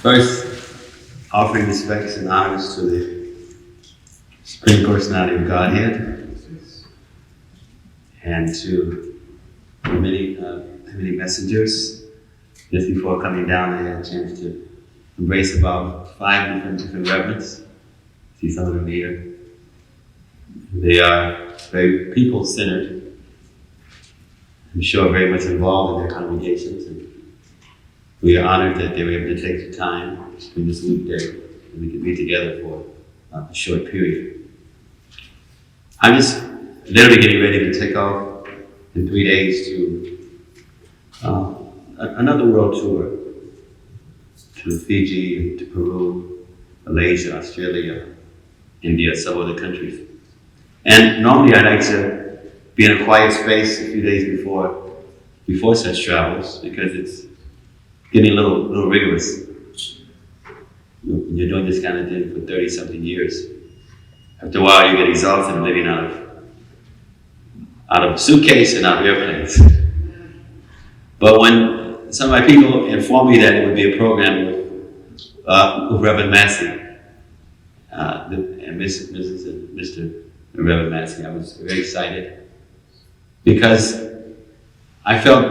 First, offering respects and honors to the Supreme Personality of Godhead and to the many messengers. Just before coming down, I had a chance to embrace about 5 different reverends. See some of them here. They are very people-centered. I'm sure very much involved in their congregations, and we are honored that they were able to take the time in this weekday and we could be together for a short period. I'm just literally getting ready to take off in 3 days to another world tour to Fiji, to Peru, Malaysia, Australia, India, some other countries. And normally I like to be in a quiet space a few days before such travels, because it's getting a little rigorous. When you're doing this kind of thing for 30-something years, after a while you get exhausted of living out of a suitcase and out of airplanes. But when some of my people informed me that it would be a program with Reverend Massey and Mrs. and Mr. Reverend Massey, I was very excited because I felt,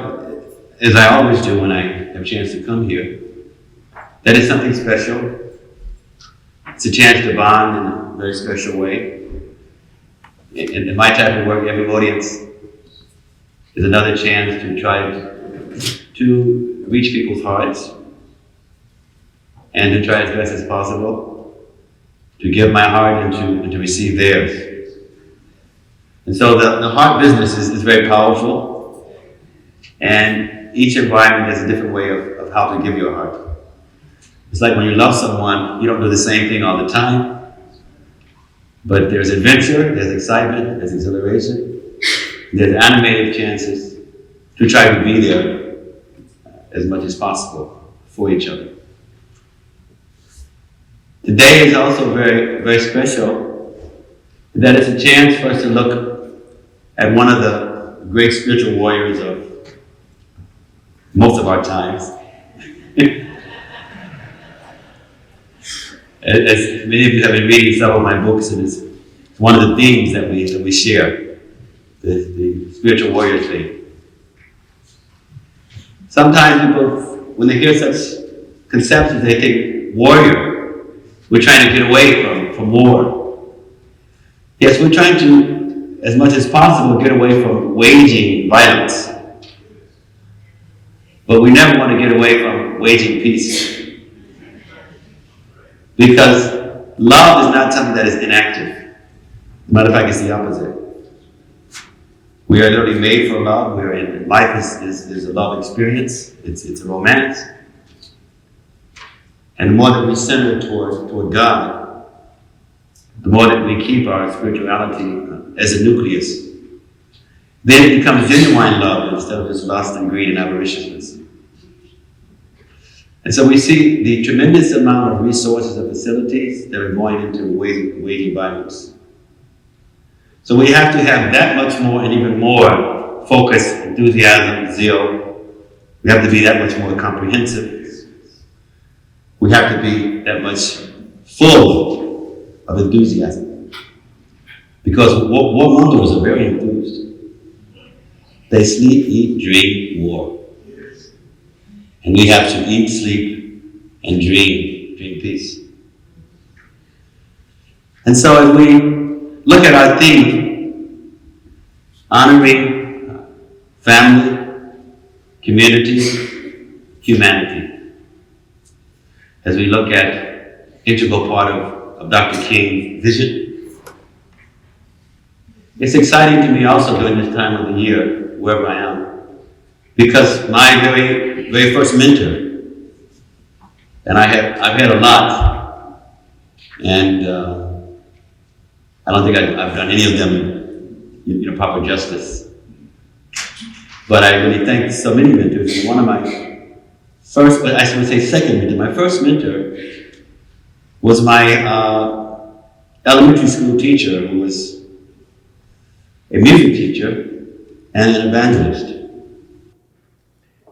as I always do when I have a chance to come here, that it's something special. It's a chance to bond in a very special way. In my type of work, every audience is another chance to try to reach people's hearts and to try as best as possible to give my heart and to receive theirs. And so the heart business is very powerful, and each environment has a different way of how to give your heart. It's like when you love someone, you don't do the same thing all the time, but there's adventure, there's excitement, there's exhilaration, there's animated chances to try to be there as much as possible for each other. Today is also very, very special, that it's a chance for us to look at one of the great spiritual warriors of most of our times. As many of you have been reading some of my books, and it's one of the themes that we share, the spiritual warrior theme. Sometimes people, when they hear such conceptions, they think warrior. We're trying to get away from war. Yes, we're trying to, as much as possible, get away from waging violence. But we never want to get away from waging peace. Because love is not something that is inactive. Matter of fact, it's the opposite. We are literally made for love. Life is a love experience. It's a romance. And the more that we center toward God, the more that we keep our spirituality as a nucleus, then it becomes genuine love instead of just lust and greed and avariciousness. And so we see the tremendous amount of resources and facilities that are going into waging violence. So we have to have that much more and even more focus, enthusiasm, zeal. We have to be that much more comprehensive. We have to be that much full of enthusiasm. Because warmongers are very enthused. They sleep, eat, drink, war. And we have to eat, sleep, and dream peace. And so as we look at our theme, honoring family, community, humanity, as we look at integral part of Dr. King's vision, it's exciting to me also during this time of the year, wherever I am, because my very, very first mentor, and I've had a lot, and I don't think I've done any of them in proper justice. But I really thank so many mentors. And one of my first, but I should say second mentor, my first mentor was my elementary school teacher, who was a music teacher and an evangelist.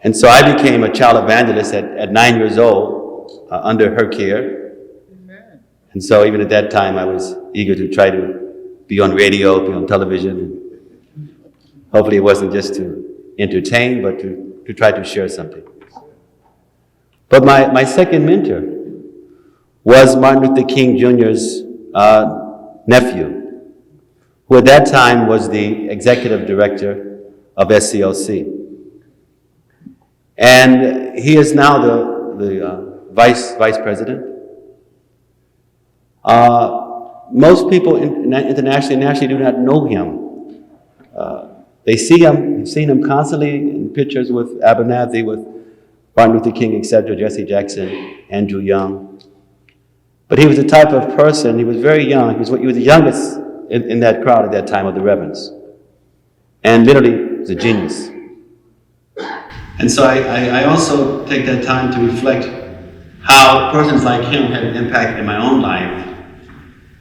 And so I became a child evangelist at 9 years old under her care. Amen. And so even at that time, I was eager to try to be on radio, be on television. Hopefully it wasn't just to entertain, but to try to share something. But my second mentor was Martin Luther King Jr.'s nephew, who at that time was the executive director of SCLC. And he is now the vice president. Most people internationally and nationally do not know him. They see him, you've seen him constantly in pictures with Abernathy, with Martin Luther King, etc., Jesse Jackson, Andrew Young. But he was the type of person, he was very young, he was the youngest in that crowd at that time of the Reverends. And literally was a genius. And so I also take that time to reflect how persons like him had an impact in my own life.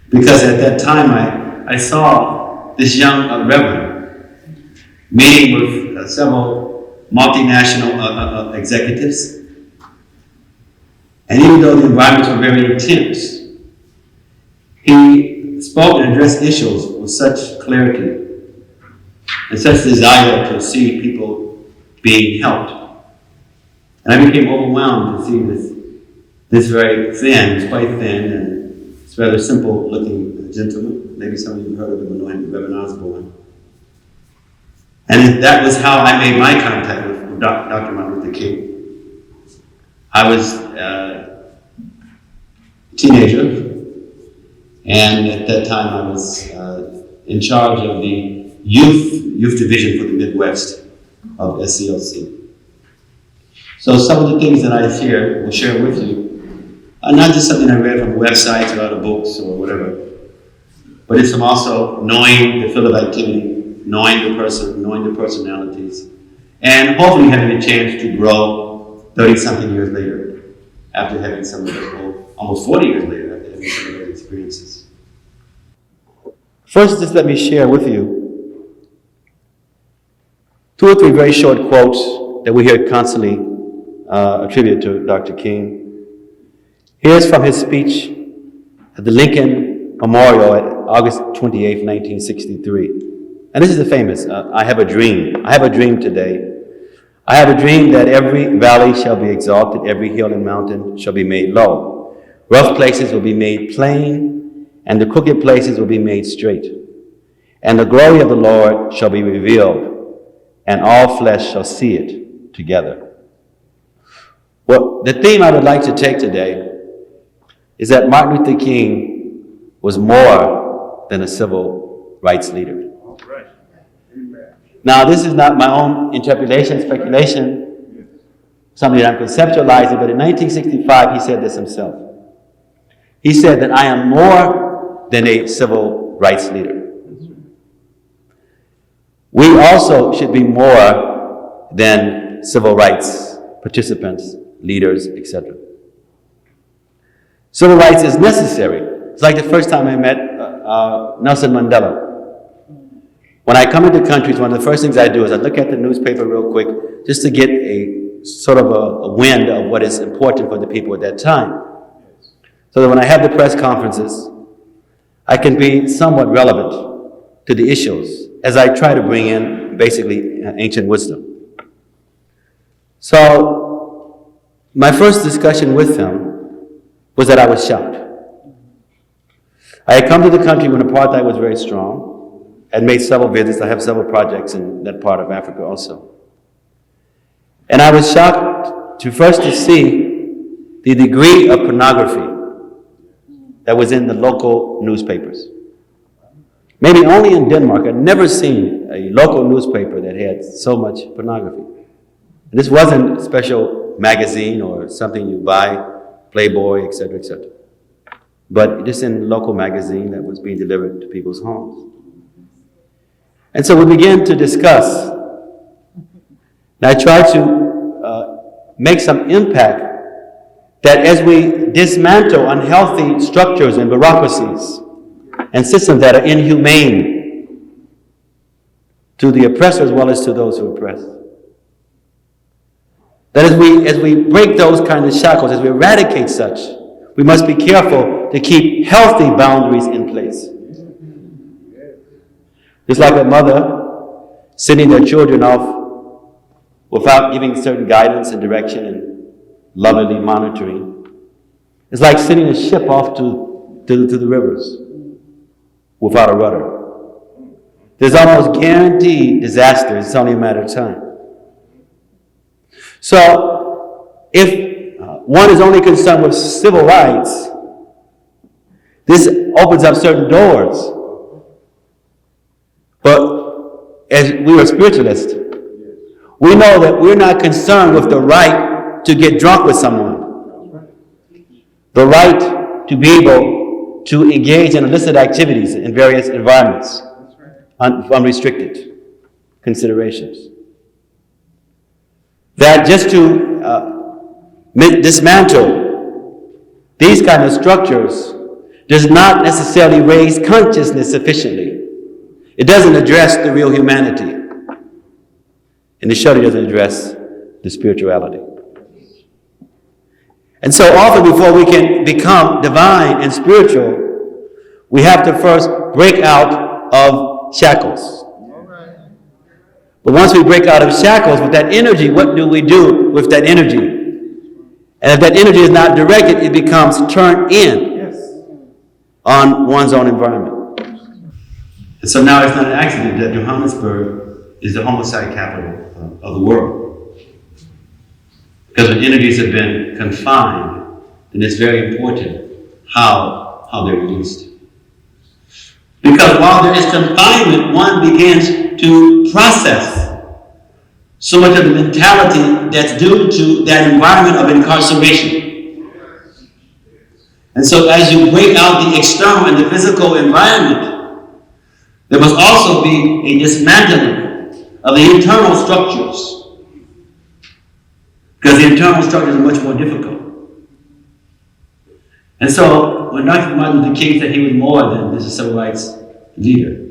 Because at that time I saw this young Reverend meeting with several multinational executives. And even though the environments were very intense, he spoke and addressed issues with such clarity and such desire to see people being helped. And I became overwhelmed to see this very thin, quite thin, and it's rather simple looking gentleman. Maybe some of you have heard of him, know him, Reverend Osborne. And that was how I made my contact with Dr. Martin Luther King. I was a teenager, and at that time I was in charge of the youth division for the Midwest of SCLC. So some of the things that I will share with you are not just something I read from websites or other books or whatever, but it's from also knowing the field of activity, knowing the person, knowing the personalities, and hopefully having a chance to grow 30-something years later after having some of those, almost 40 years later after having some of those experiences. First, just let me share with you 2 or 3 very short quotes that we hear constantly attributed to Dr. King. Here's from his speech at the Lincoln Memorial at August 28, 1963. And this is the famous, I have a dream. I have a dream today. I have a dream that every valley shall be exalted, every hill and mountain shall be made low. Rough places will be made plain, and the crooked places will be made straight. And the glory of the Lord shall be revealed, and all flesh shall see it together. Well, the theme I would like to take today is that Martin Luther King was more than a civil rights leader. Now, this is not my own interpretation, speculation, something that I'm conceptualizing, but in 1965, he said this himself. He said that I am more than a civil rights leader. We also should be more than civil rights participants, leaders, etc. Civil rights is necessary. It's like the first time I met Nelson Mandela. When I come into countries, one of the first things I do is I look at the newspaper real quick just to get a sort of a wind of what is important for the people at that time. So that when I have the press conferences, I can be somewhat relevant to the issues as I try to bring in basically ancient wisdom. So my first discussion with him was that I was shocked. I had come to the country when apartheid was very strong. I'd made several visits. I have several projects in that part of Africa also. And I was shocked to see the degree of pornography that was in the local newspapers. Maybe only in Denmark. I'd never seen a local newspaper that had so much pornography. And this wasn't a special magazine or something you buy, Playboy, etc., etc. But just in a local magazine that was being delivered to people's homes. And so we began to discuss. And I tried to make some impact that as we dismantle unhealthy structures and bureaucracies and systems that are inhumane to the oppressor as well as to those who oppress, That as we break those kind of shackles, as we eradicate such, we must be careful to keep healthy boundaries in place. Just like a mother sending their children off without giving certain guidance and direction and lovingly monitoring. It's like sending a ship off to the rivers without a rudder. There's almost guaranteed disaster. It's only a matter of time. So, if one is only concerned with civil rights, this opens up certain doors. But as we are spiritualists, we know that we're not concerned with the right to get drunk with someone, the right to be able to engage in illicit activities in various environments, unrestricted considerations. That just to dismantle these kind of structures does not necessarily raise consciousness sufficiently. It doesn't address the real humanity. And it surely doesn't address the spirituality. And so often before we can become divine and spiritual, we have to first break out of shackles. But once we break out of shackles with that energy, what do we do with that energy? And if that energy is not directed, it becomes turned in on one's own environment. And so now it's not an accident that Johannesburg is the homicide capital of the world. Because when energies have been confined, then it's very important how they're released. Because while there is confinement, one begins to process so much of the mentality that's due to that environment of incarceration. And so as you break out the external and the physical environment, there must also be a dismantling of the internal structures. Because the internal structures are much more difficult. And so, when Dr. Martin Luther King said he was more than just a civil rights leader,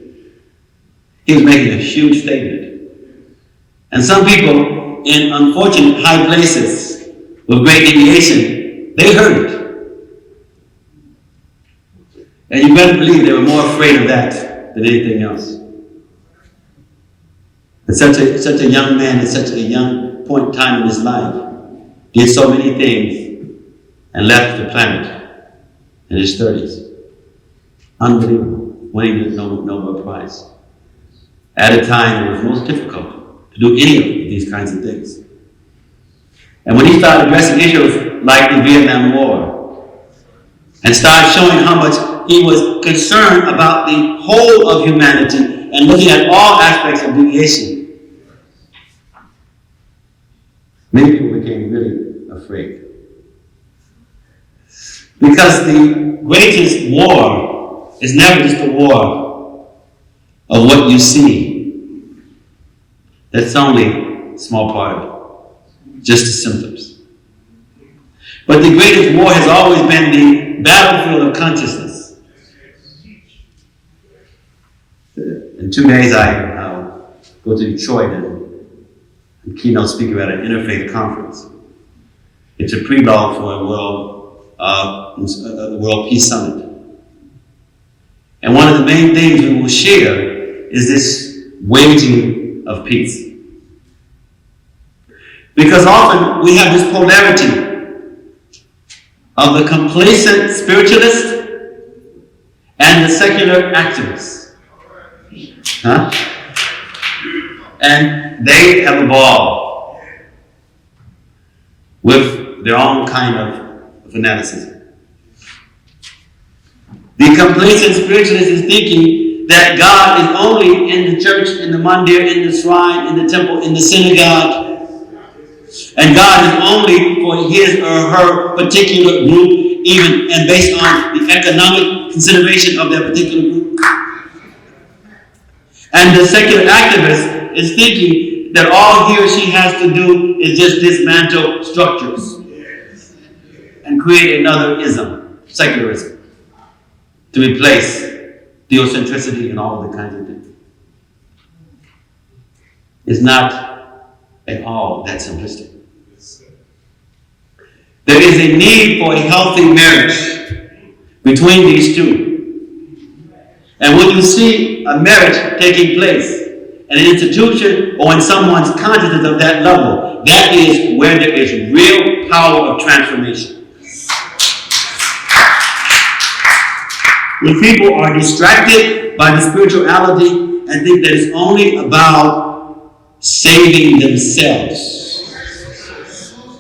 he was making a huge statement. And some people in unfortunate high places with great deviation, they heard it. And you better believe they were more afraid of that than anything else. And such a young man at such a young point in time in his life did so many things and left the planet in his 30s. Unbelievable. Winning the Nobel Prize. At a time it was most difficult to do any of these kinds of things. And when he started addressing issues like the Vietnam War and started showing how much he was concerned about the whole of humanity and looking at all aspects of deviation, many people became really afraid. Because the greatest war is never just a war of what you see. That's only a small part of it, just the symptoms. But the greatest war has always been the battlefield of consciousness. In 2 days, I'll go to Detroit and keynote speaker at an interfaith conference. It's a pre-law for a World Peace Summit. And one of the main things we will share is this waging of peace. Because often we have this polarity of the complacent spiritualist and the secular activist. And they have evolved with their own kind of fanaticism. The complacent spiritualist is thinking that God is only in the church, in the mandir, in the shrine, in the temple, in the synagogue. And God is only for his or her particular group, even and based on the economic consideration of that particular group. And the secular activist is thinking that all he or she has to do is just dismantle structures and create another ism, secularism, to replace theocentricity and all of the kinds of things. It's not at all that simplistic. There is a need for a healthy marriage between these two. And when you see a marriage taking place in an institution or in someone's consciousness of that level, that is where there is real power of transformation. When people are distracted by the spirituality and think that it's only about saving themselves,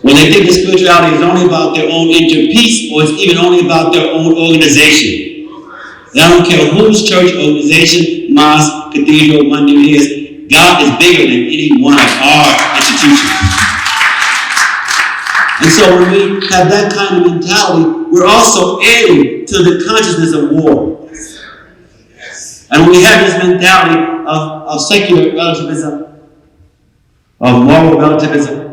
when they think that spirituality is only about their own inner peace, or it's even only about their own organization. And I don't care whose church, organization, mosque, cathedral, Monday it is, God is bigger than any one of our institutions. And so when we have that kind of mentality, we're also adding to the consciousness of war. And when we have this mentality of secular relativism, of moral relativism,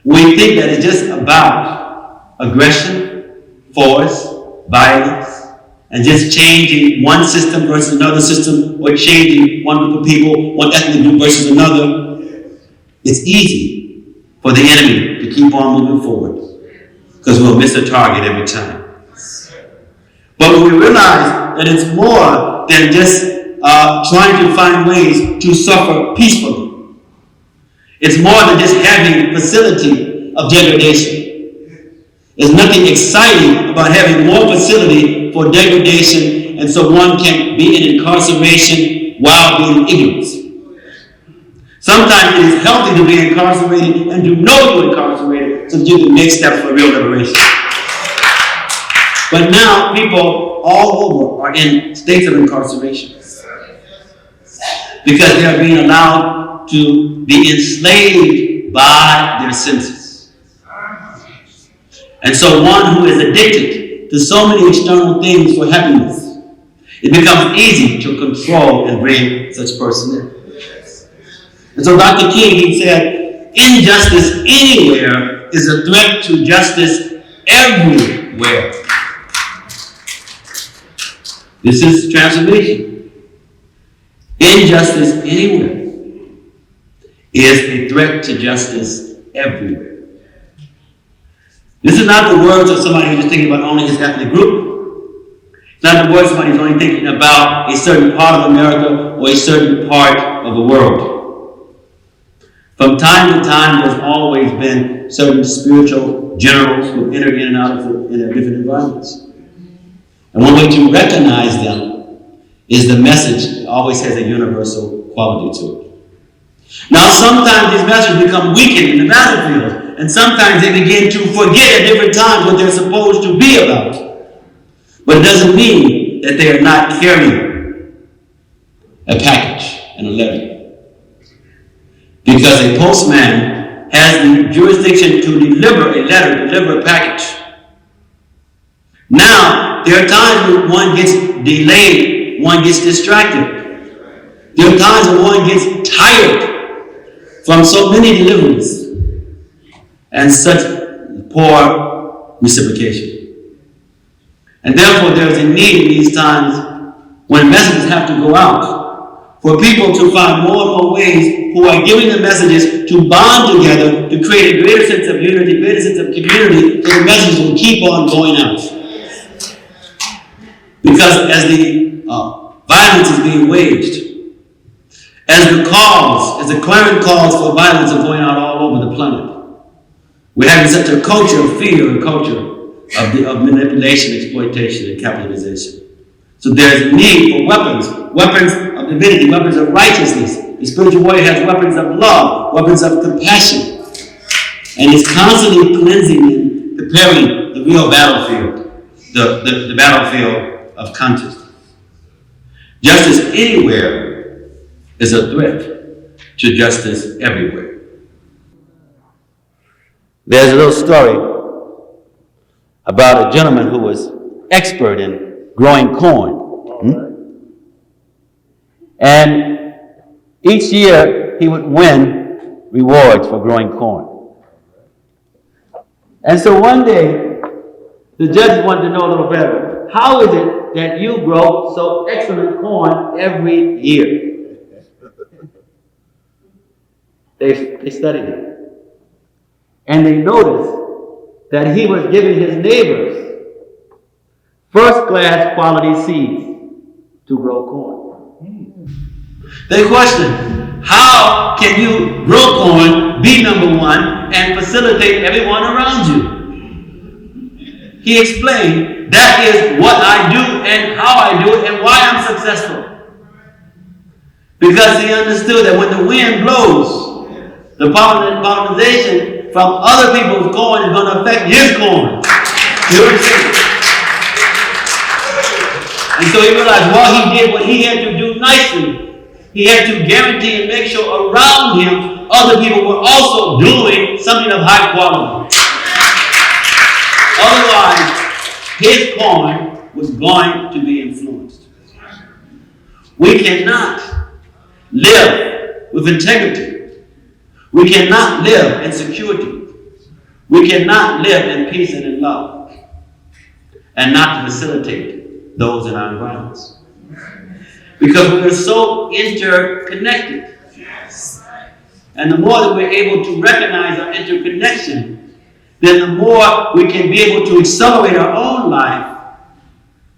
we think that it's just about aggression, force, violence, and just changing one system versus another system, or changing one group of people, one ethnic group versus another. It's easy for the enemy to keep on moving forward, because we'll miss a target every time. But when we realize that it's more than just trying to find ways to suffer peacefully, it's more than just having facility of degradation. There's nothing exciting about having more facility for degradation, and so one can be in incarceration while being ignorant. Sometimes it is healthy to be incarcerated and to know you're incarcerated so that you can make steps for real liberation. But now people all over are in states of incarceration because they are being allowed to be enslaved by their senses. And so one who is addicted to so many external things for happiness, it becomes easy to control and bring such person in. And so Dr. King, he said, injustice anywhere is a threat to justice everywhere. This is transformation. Injustice anywhere is a threat to justice everywhere. This is not the words of somebody who's just thinking about only his ethnic group. It's not the words of somebody who's only thinking about a certain part of America or a certain part of the world. From time to time, there's always been certain spiritual generals who entered in and out of different environments. And one way to recognize them is the message always has a universal quality to it. Now, sometimes these messages become weakened in the battlefield, and sometimes they begin to forget at different times what they're supposed to be about. But it doesn't mean that they are not carrying a package and a letter. Because a postman has the jurisdiction to deliver a letter, deliver a package. Now, there are times when one gets delayed, one gets distracted. There are times when one gets tired from so many deliveries and such poor reciprocation. And therefore there is a need in these times when messages have to go out for people to find more and more ways who are giving the messages to bond together to create a greater sense of unity, greater sense of community, so the messages will keep on going out. Because as the violence is being waged, as the clarion calls for violence are going out all over the planet, we're having such a culture of fear, a culture of manipulation, exploitation, and capitalization. So there's a need for weapons of divinity, weapons of righteousness. The spiritual warrior has weapons of love, weapons of compassion. And it's constantly cleansing and preparing the real battlefield, the battlefield of consciousness. Justice anywhere is a threat to justice everywhere. There's a little story about a gentleman who was expert in growing corn. And each year he would win rewards for growing corn. And so one day, the judge wanted to know a little better. How is it that you grow so excellent corn every year? They studied it. And they noticed that he was giving his neighbors first-class quality seeds to grow corn. They questioned, how can you grow corn, be number one, and facilitate everyone around you? He explained, that is what I do and how I do it and why I'm successful. Because he understood that when the wind blows, the pollination from other people's corn is going to affect his corn. You understand? And so he realized while he did what he had to do nicely, he had to guarantee and make sure around him other people were also doing something of high quality. Otherwise, his corn was going to be influenced. We cannot live with integrity. We cannot live in security. We cannot live in peace and in love and not to facilitate those in our environments. Because we are so interconnected. And the more that we're able to recognize our interconnection, then the more we can be able to accelerate our own life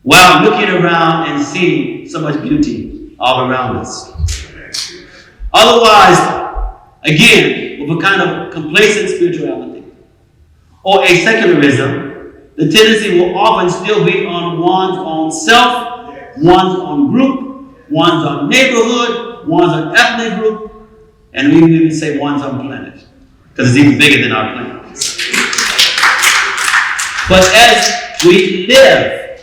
while looking around and seeing so much beauty all around us. Otherwise, again, with a kind of complacent spirituality or a secularism, the tendency will often still be on one's own self, one's own group, one's own neighborhood, one's own ethnic group, and we even say one's own planet, because it's even bigger than our planet. But as we live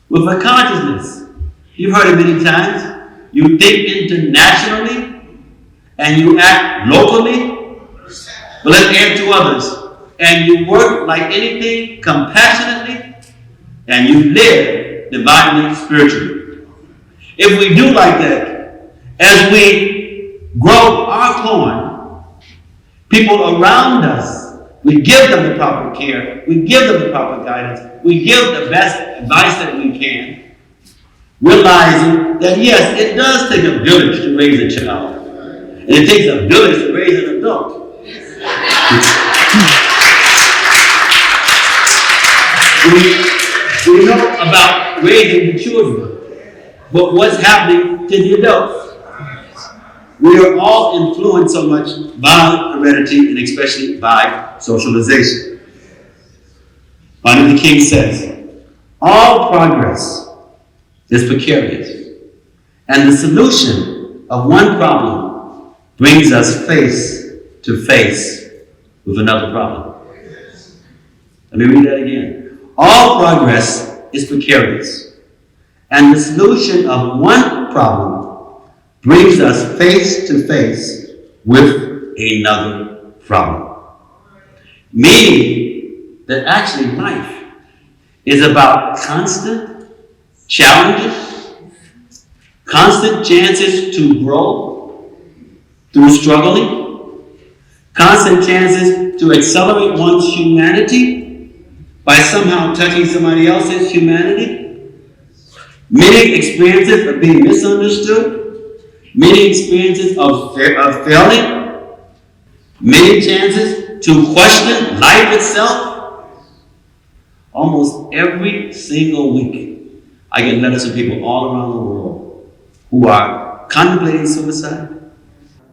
with a consciousness, you've heard it many times, you think internationally and you act locally, but let's add two others. And you work like anything compassionately, and you live divinely spiritually. If we do like that, as we grow our corn, people around us, we give them the proper care, we give them the proper guidance, we give the best advice that we can, realizing that yes, it does take a village to raise a child. And it takes a village to raise an adult. We know about raising the children, but what's happening to the adults? We are all influenced so much by heredity and especially by socialization. Martin Luther King says, all progress is precarious, and the solution of one problem brings us face to face with another problem. Let me read that again. All progress is precarious, and the solution of one problem brings us face to face with another problem. Meaning that actually life is about constant challenges, constant chances to grow through struggling, constant chances to accelerate one's humanity by somehow touching somebody else's humanity, many experiences of being misunderstood, many experiences of failing, many chances to question life itself. Almost every single week, I get letters from people all around the world who are contemplating suicide,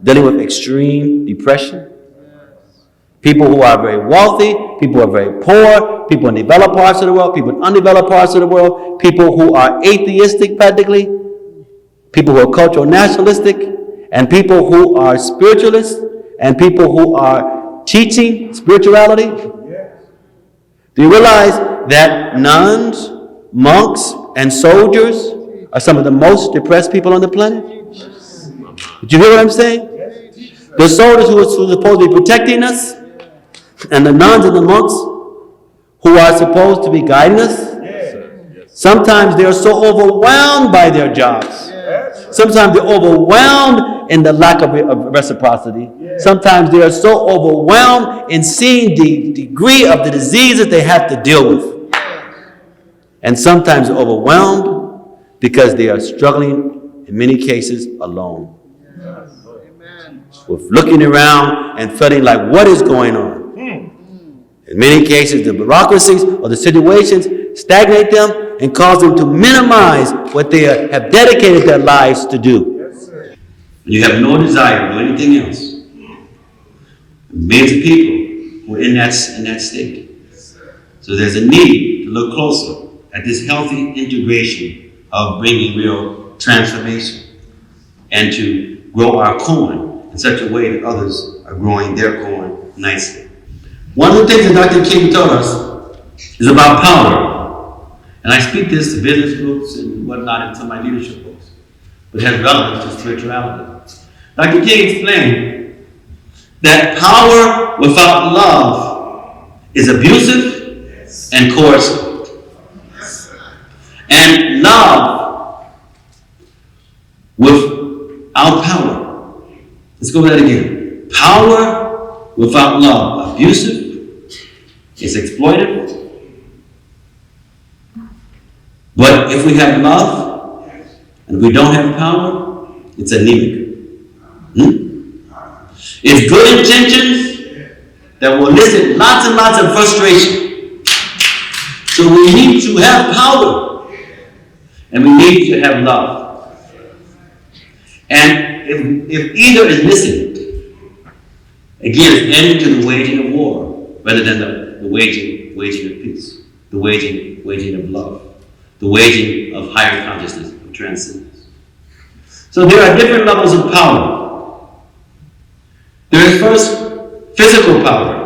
Dealing with extreme depression. People who are very wealthy, people who are very poor, people in developed parts of the world, people in undeveloped parts of the world, people who are atheistic practically, people who are cultural nationalistic, and people who are spiritualists, and people who are teaching spirituality. Do you realize that nuns, monks, and soldiers are some of the most depressed people on the planet? Did you hear what I'm saying? The soldiers who are supposed to be protecting us, and the nuns and the monks who are supposed to be guiding us, sometimes they are so overwhelmed by their jobs. Sometimes they're overwhelmed in the lack of reciprocity. Sometimes they are so overwhelmed in seeing the degree of the diseases they have to deal with. And sometimes they're overwhelmed because they are struggling, in many cases, alone. With looking around and feeling like, what is going on? In many cases, the bureaucracies or the situations stagnate them and cause them to minimize what they have dedicated their lives to do. You have no desire to do anything else. Millions of people who are in that state. So there's a need to look closer at this healthy integration of bringing real transformation and to grow our corn in such a way that others are growing their corn nicely. One of the things that Dr. King told us is about power. And I speak this to business groups and whatnot in some of my leadership books, but it has relevance to spirituality. Dr. King explained that power without love is abusive and coercive. And love without power. Let's go over that again. Power without love, abusive, is exploitive. But if we have love and we don't have power, it's anemic. It's good intentions that will elicit lots and lots of frustration. So we need to have power and we need to have love. And if either is missing, again, it's ending to the waging of war rather than the waging of peace, the waging of love, the waging of higher consciousness, of transcendence. So there are different levels of power. There is first physical power.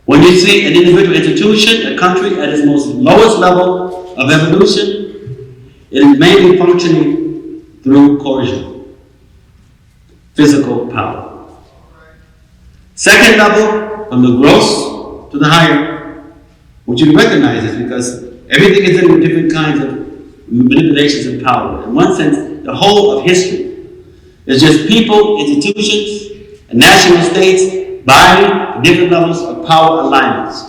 When you see an individual institution, a country at its most lowest level of evolution, it is mainly functioning through coercion. Physical power. Second level, from the gross to the higher, what you recognize is because everything is in different kinds of manipulations of power. In one sense, the whole of history is just people, institutions, and national states vying different levels of power alignments.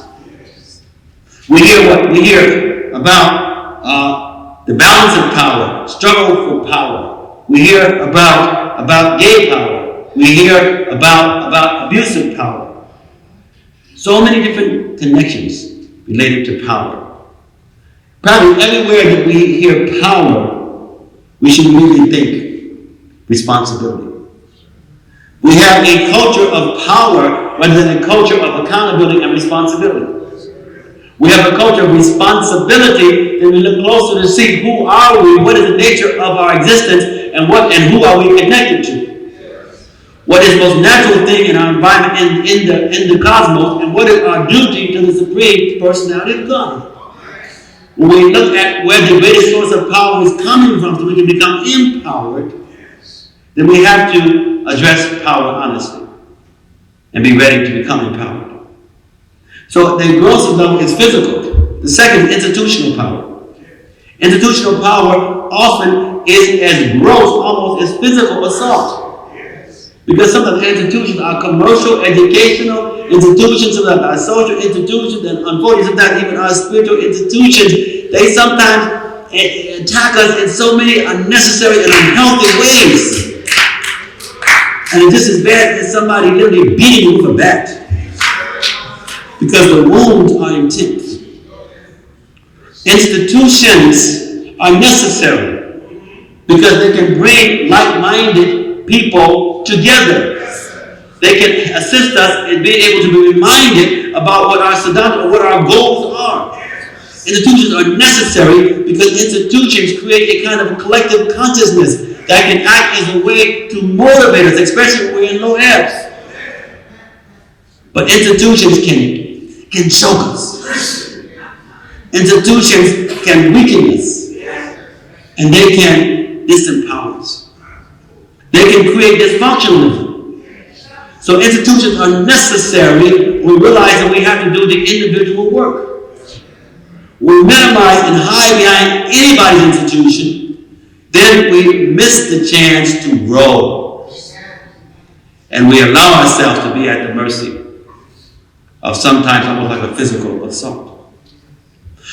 We hear about the balance of power, struggle for power. We hear about gay power. We hear about abuse of power. So many different connections related to power. Probably everywhere that we hear power, we should really think responsibility. We have a culture of power rather than a culture of accountability and responsibility. We have a culture of responsibility, then we look closer to see who are we, what is the nature of our existence, and who are we connected to. What is the most natural thing in our environment in the cosmos, and what is our duty to the Supreme Personality of God. When we look at where the greatest source of power is coming from so we can become empowered, then we have to address power honestly and be ready to become empowered. So the grossest level is physical. The second is institutional power. Institutional power often is as gross almost as physical assault. Because some of the institutions are commercial, educational institutions, some of them are social institutions, and unfortunately sometimes even our spiritual institutions. They sometimes attack us in so many unnecessary and unhealthy ways. And it's just as bad as somebody literally beating you with a bat. Because the wounds are intense. Institutions are necessary because they can bring like-minded people together. They can assist us in being able to be reminded about what our sadhana or what our goals are. Institutions are necessary because institutions create a kind of collective consciousness that can act as a way to motivate us, especially when we're in low ebbs. But institutions can choke us. Institutions can weaken us. And they can disempower us. They can create dysfunctionalism. So institutions are necessary. We realize that we have to do the individual work. We minimize and hide behind anybody's institution, then we miss the chance to grow. And we allow ourselves to be at the mercy of sometimes almost like a physical assault.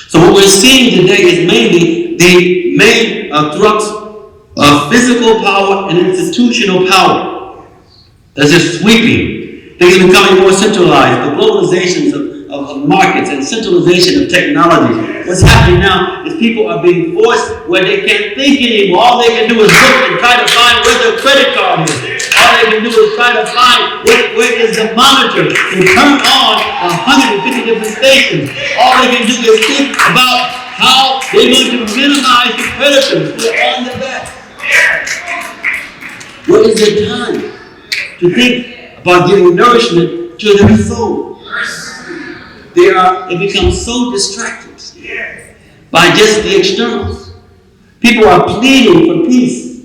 So what we're seeing today is mainly the main crux of physical power and institutional power. That's just sweeping. Things are becoming more centralized. The globalizations of of markets and centralization of technology. What's happening now is people are being forced where they can't think anymore. All they can do is look and try to find where their credit card is. All they can do is try to find where is the monitor to turn on 150 different stations. All they can do is think about how they're going to minimize the predators who are on the back. What is their time to think about giving nourishment to their soul? They become so distracted by just the externals. People are pleading for peace.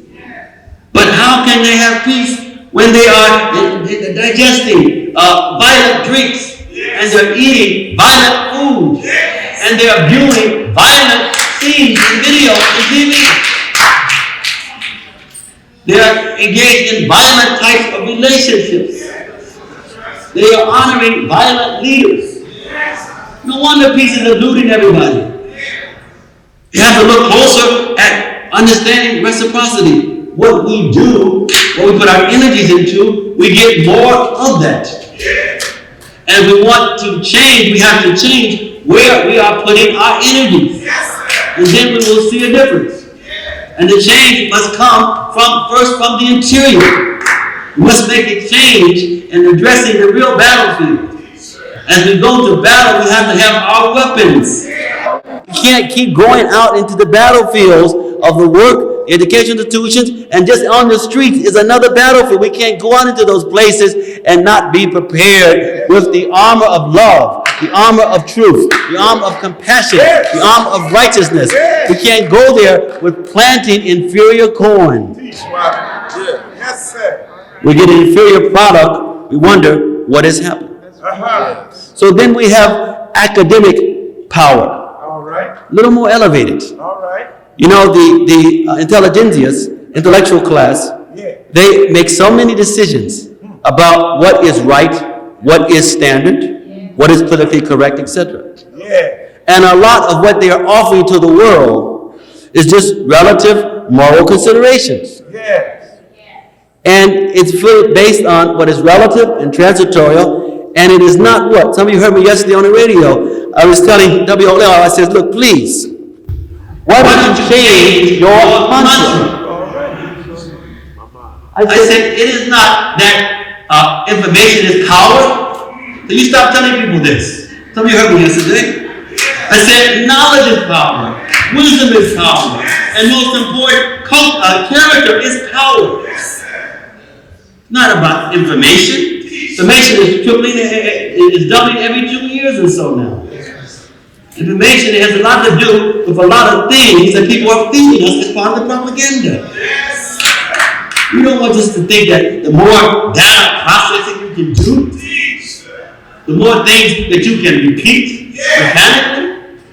But how can they have peace when they are digesting violent drinks and they're eating violent food and they're viewing violent scenes in video and TV? They are engaged in violent types of relationships. They are honoring violent leaders. No wonder peace is eluding everybody. You have to look closer at understanding reciprocity. What we do, what we put our energies into, we get more of that. And if we want to change, we have to change where we are putting our energies. And then we will see a difference. And the change must come first from the interior. We must make a change in addressing the real battlefield. As we go to battle, we have to have our weapons. We can't keep going out into the battlefields of the work, education institutions, and just on the streets is another battlefield. We can't go out into those places and not be prepared with the armor of love, the armor of truth, the armor of compassion, the armor of righteousness. We can't go there with planting inferior corn. Yes, sir. We get an inferior product, we wonder what has happened. So then we have academic power. All right. A little more elevated. All right. You know, the intelligentsias, intellectual class, they make so many decisions about what is right, what is standard, what is politically correct, etc. Yeah. And a lot of what they are offering to the world is just relative moral considerations. Yes. And it's based on what is relative and transitorial, and it is not what? Some of you heard me yesterday on the radio. I was telling WOL, I said, look, please, why don't you change your mantra? I said, it is not that information is power. So you stop telling people this. Some of you heard me yesterday. I said, knowledge is power. Wisdom is power. And most important, character is power. It's not about information. Information is doubling every 2 years or so now. Information has a lot to do with a lot of things that people are feeding us as part of the propaganda. We don't want us to think that the more data processing you can do, the more things that you can repeat mechanically,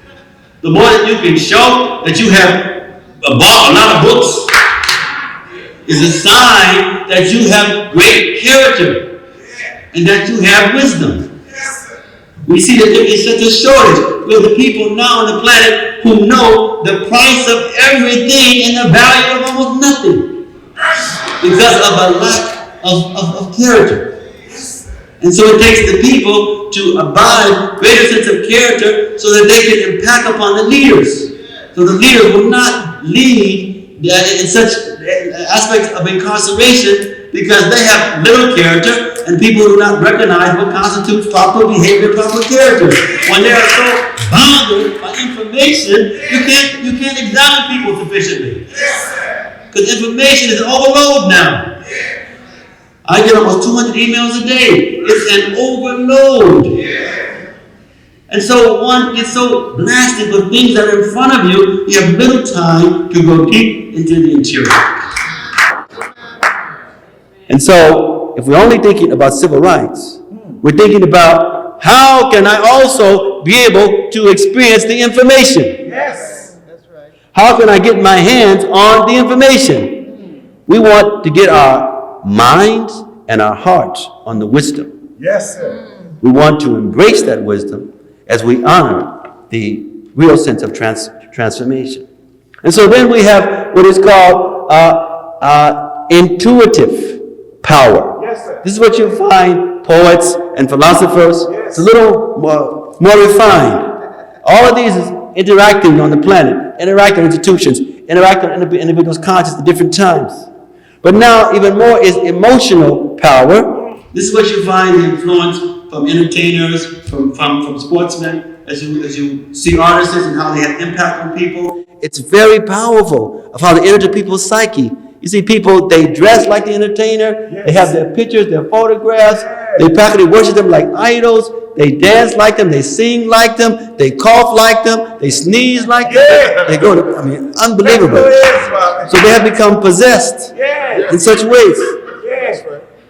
the more that you can show that you have bought a lot of books, is a sign that you have great character and that you have wisdom. We see that there is such a shortage with the people now on the planet who know the price of everything and the value of almost nothing because of a lack of character. And so it takes the people to abide greater sense of character so that they can impact upon the leaders. So the leader will not lead in such aspects of incarceration because they have little character and people do not recognize what constitutes proper behavior, proper character. When they are so bounded by information, you can't examine people sufficiently. Because information is overload now. I get almost 200 emails a day. It's an overload. And so one gets so blasted with things that are in front of you, you have little time to go deep into the interior. And so, if we're only thinking about civil rights, we're thinking about how can I also be able to experience the information? Yes. That's right. How can I get my hands on the information? We want to get our minds and our hearts on the wisdom. Yes, sir. We want to embrace that wisdom as we honor the real sense of transformation. And so then we have what is called intuitive power. Yes, sir. This is what you find poets and philosophers. Yes. It's a little more more refined. All of these is interacting on the planet, interacting with institutions, interacting with individuals' conscious at different times. But now, even more is emotional power. This is what you find the influence from entertainers, from sportsmen, as you see artists and how they have impact on people. It's very powerful of how they enter people's psyche. You see people, they dress like the entertainer, yes. They have their pictures, their photographs, they practically worship them like idols, they dance like them, they sing like them, they cough like them, they sneeze like them, they go to, unbelievable. So they have become possessed in such ways.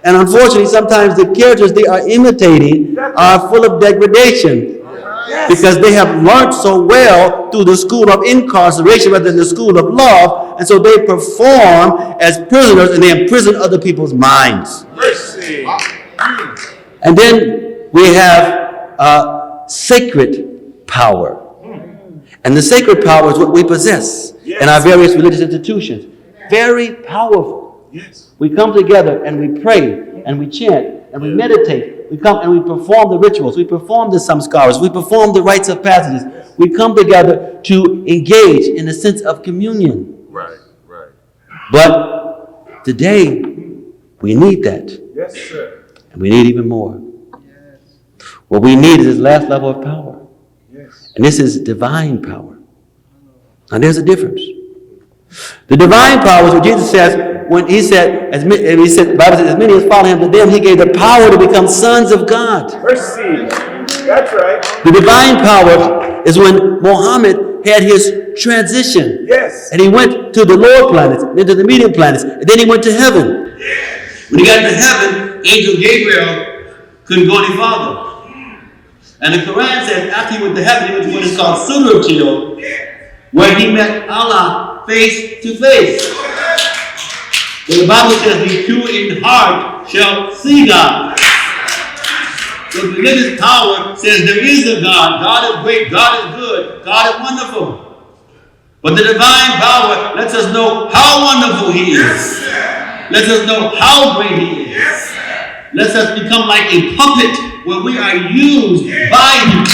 And unfortunately, sometimes the characters they are imitating are full of degradation. Because they have learned so well through the school of incarceration rather than the school of love, and so they perform as prisoners and they imprison other people's minds. Mercy. And then we have sacred power. And the sacred power is what we possess in our various religious institutions. Very powerful. We come together and we pray and we chant and we meditate. We come and we perform the rituals. We perform the samskaras. We perform the rites of passages. We come together to engage in a sense of communion. Right. But today, we need that. Yes, sir. And we need even more. What we need is this last level of power. Yes. And this is divine power. Now there's a difference. The divine power is what Jesus says when he said, the Bible says, as many as follow him, to them he gave the power to become sons of God. Mercy. That's right. The divine power is when Muhammad had his transition. Yes. And he went to the lower planets, then to the medium planets, and then he went to heaven. When he got to heaven, Angel Gabriel couldn't go any farther. And the Quran says after he went to heaven, he went to what is called Sudratil, where he met Allah face to face. But the Bible says, the pure in heart shall see God. So the religious power says there is a God. God is great. God is good. God is wonderful. But the divine power lets us know how wonderful he is. Lets us know how great he is. Lets us become like a puppet where we are used by him.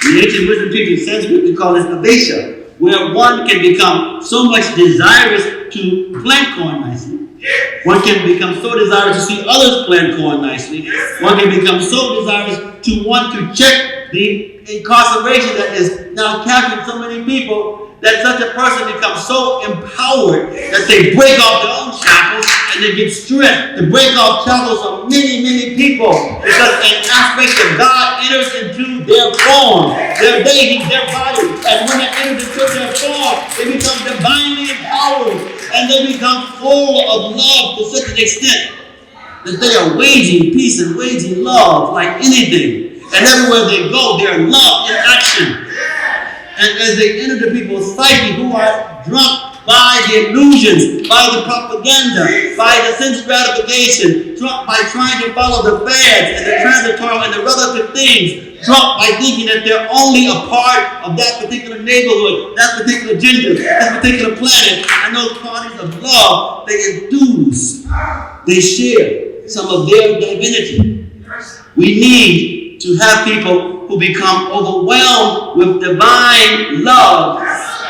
In the ancient wisdom teaching Sanskrit, we call this avesha, where one can become so much desirous to plant corn nicely. One can become so desirous to see others plant corn nicely. One can become so desirous to want to check the incarceration that is now capturing so many people, that such a person becomes so empowered that they break off their own shackles and they get strength to break off shackles of many, many people, because an aspect of God enters into their form, their deity, their body, and when it enters into their form, they become divinely empowered and they become full of love to such an extent that they are waging peace and waging love like anything. And everywhere they go, they are love in action. And as they enter the people's psyche who are drunk by the illusions, by the propaganda, by the sense gratification, drunk by trying to follow the fads and the transitory and the relative things, drunk by thinking that they're only a part of that particular neighborhood, that particular gender, that particular planet, and those qualities of love, they enthuse, they share some of their divinity. We need to have people who become overwhelmed with divine love,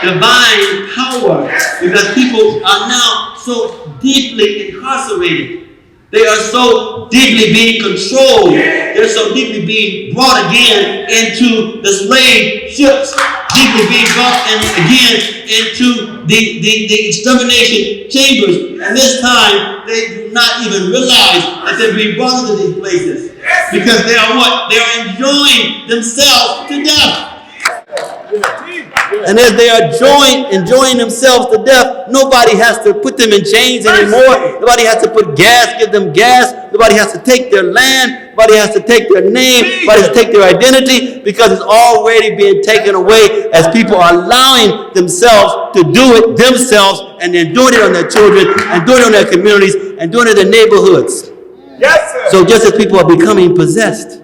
divine power, because people are now so deeply incarcerated. They are so deeply being controlled. They're so deeply being brought again into the slave ships, deeply being brought in again into the extermination chambers. And this time, they do not even realize that they're being brought into these places. Because they are what? They are enjoying themselves to death. And as they are enjoying themselves to death, nobody has to put them in chains anymore. Nobody has to give them gas. Nobody has to take their land. Nobody has to take their name. Nobody has to take their identity, because it's already being taken away as people are allowing themselves to do it themselves, and then doing it on their children, and doing it on their communities, and doing it in their neighborhoods. Yes, sir. So just as people are becoming possessed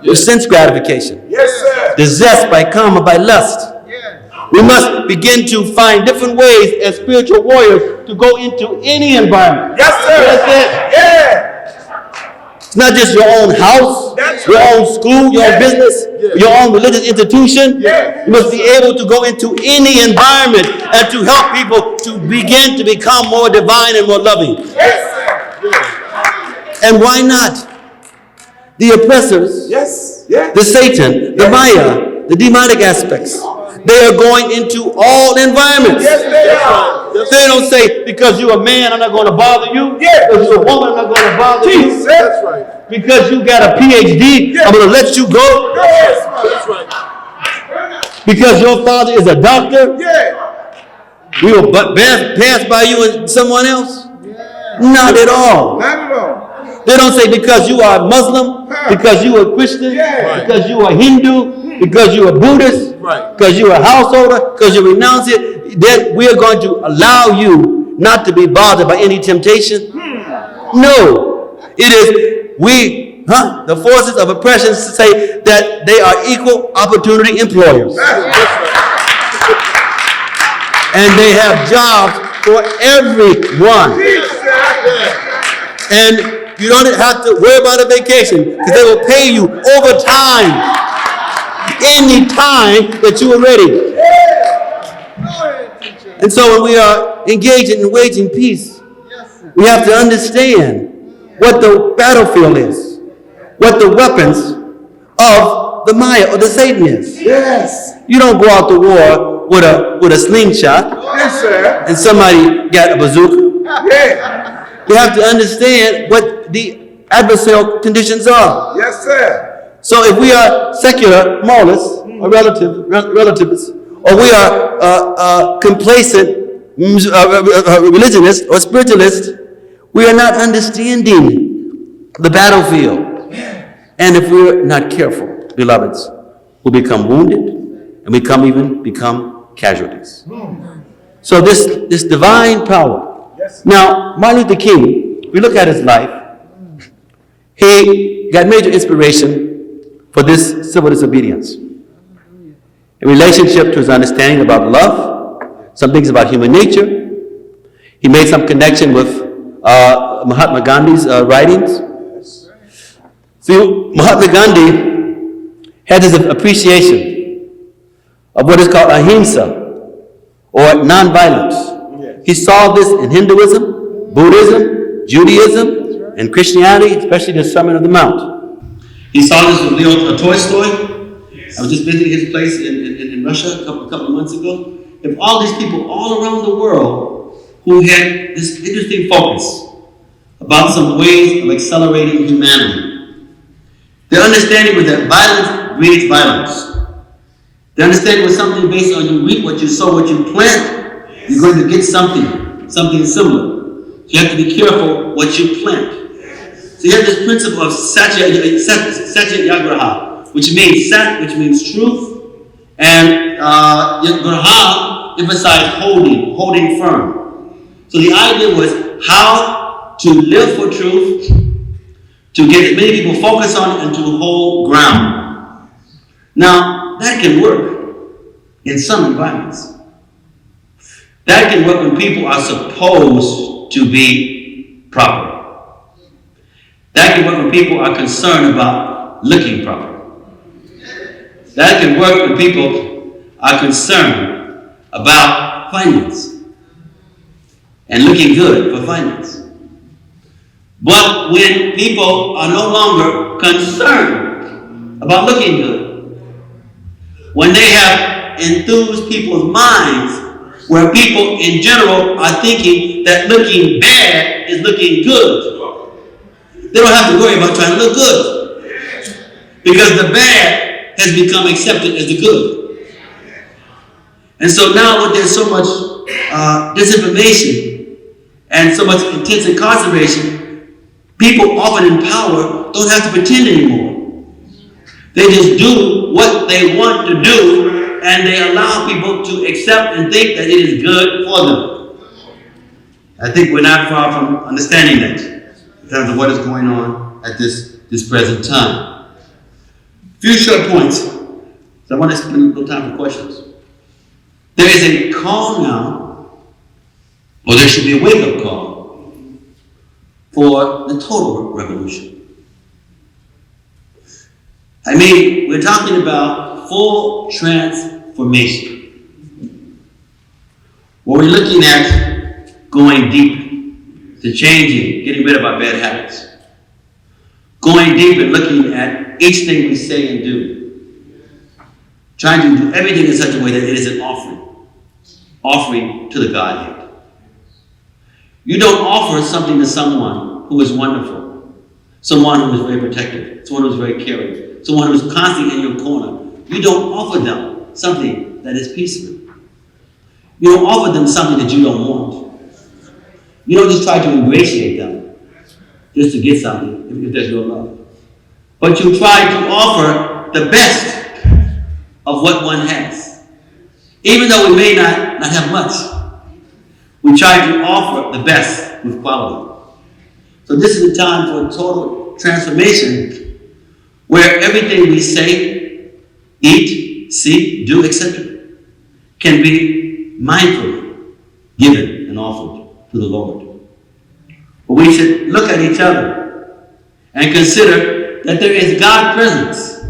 with sense gratification, Yes, sir. the zest by karma, by lust, we must begin to find different ways as spiritual warriors to go into any environment. Yes, sir. That's it. Yeah. It's not just your own house, That's your right. own school, your own business, your own religious institution. Yeah. You must be able to go into any environment and to help people to begin to become more divine and more loving. Yes, sir. And why not? The oppressors, Yes. Yes. the Satan, the Maya, the demonic aspects, they are going into all environments. Yes, they are. They don't say, because you're a man, I'm not going to bother you. Yeah. Because you're a woman, I'm not going to bother you. That's right. Because you got a PhD, I'm going to let you go. Yes, that's right. Because your father is a doctor, Yeah. we will pass by you and someone else. Not at all. Not at all. They don't say because you are Muslim, because you are Christian, Yeah. because you are Hindu, because you are Buddhist, Right. because you are a householder, because you renounce it, then we are going to allow you not to be bothered by any temptation. No. It is the forces of oppression say that they are equal opportunity employers. And they have jobs for everyone. And you don't have to worry about a vacation because they will pay you overtime any time that you are ready. And so when we are engaging in waging peace, we have to understand what the battlefield is, what the weapons of the Maya or the Satan is. Yes. You don't go out to war with a slingshot Yes, sir. and somebody got a bazooka. Yeah. You have to understand what the adversarial conditions are. Yes, sir. So if we are secular moralists or relativists, or we are complacent religionists or spiritualists, we are not understanding the battlefield. And if we're not careful, beloveds, we'll become wounded and become casualties. So this divine power. Now, Martin Luther King, we look at his life, he got major inspiration for this civil disobedience. In relationship to his understanding about love, some things about human nature. He made some connection with Mahatma Gandhi's writings. See, Mahatma Gandhi had this appreciation of what is called ahimsa, or nonviolence. He saw this in Hinduism, Buddhism, Judaism, and Christianity, especially the Sermon on the Mount. He saw this with Leo Tolstoy. I was just visiting his place in Russia a couple of months ago. If all these people all around the world who had this interesting focus about some ways of accelerating humanity. Their understanding was that violence breeds violence. Their understanding was something based on you reap what you sow, what you plant. You're going to get something similar. So you have to be careful what you plant. So you have this principle of Satyagraha, which means Sat, which means truth, and Graha emphasized holding firm. So the idea was how to live for truth, to get as many people focused on it, and to hold ground. Now, that can work in some environments. That can work when people are supposed to be proper. That can work when people are concerned about looking proper. That can work when people are concerned about finance and looking good for finance. But when people are no longer concerned about looking good, when they have enthused people's minds where people in general are thinking that looking bad is looking good, they don't have to worry about trying to look good because the bad has become accepted as the good. And so now when there's so much disinformation and so much intense incarceration, people often in power don't have to pretend anymore. They just do what they want to do, and they allow people to accept and think that it is good for them. I think we're not far from understanding that in terms of what is going on at this present time. A few short points. So I want to spend a little time for questions. There is a call now, or there should be a wake-up call for the total revolution. I mean, we're talking about full transformation. Where we're looking at going deep, to changing, getting rid of our bad habits. Going deep and looking at each thing we say and do. Trying to do everything in such a way that it is an offering to the Godhead. You don't offer something to someone who is wonderful, someone who is very protective, someone who is very caring, someone who is constantly in your corner. You don't offer them something that is peaceful. You don't offer them something that you don't want. You don't just try to ingratiate them just to get something if there's no love. But you try to offer the best of what one has. Even though we may not have much, we try to offer the best with quality. So this is the time for total transformation where everything we say, eat, see, do, etc. can be mindfully given and offered to the Lord. But we should look at each other and consider that there is God's presence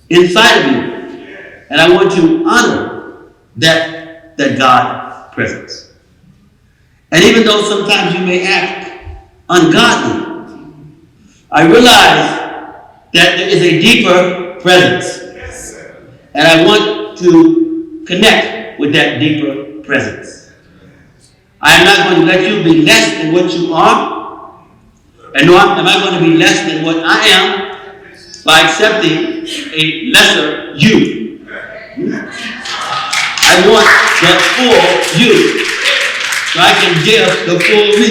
inside of you. And I want to honor that God presence. And even though sometimes you may act ungodly, I realize that there is a deeper presence. And I want to connect with that deeper presence. I am not going to let you be less than what you are, and nor am I going to be less than what I am by accepting a lesser you. I want the full you, so I can give the full me.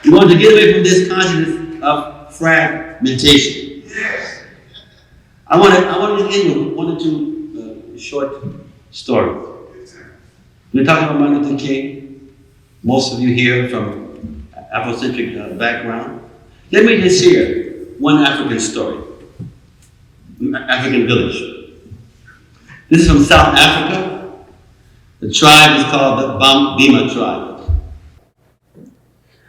We want to get away from this consciousness of fragmentation. I want to end with one or two short stories. We're talking about Martin Luther King. Most of you here from Afrocentric background. Let me just share one African story. African village. This is from South Africa. The tribe is called the Bima tribe.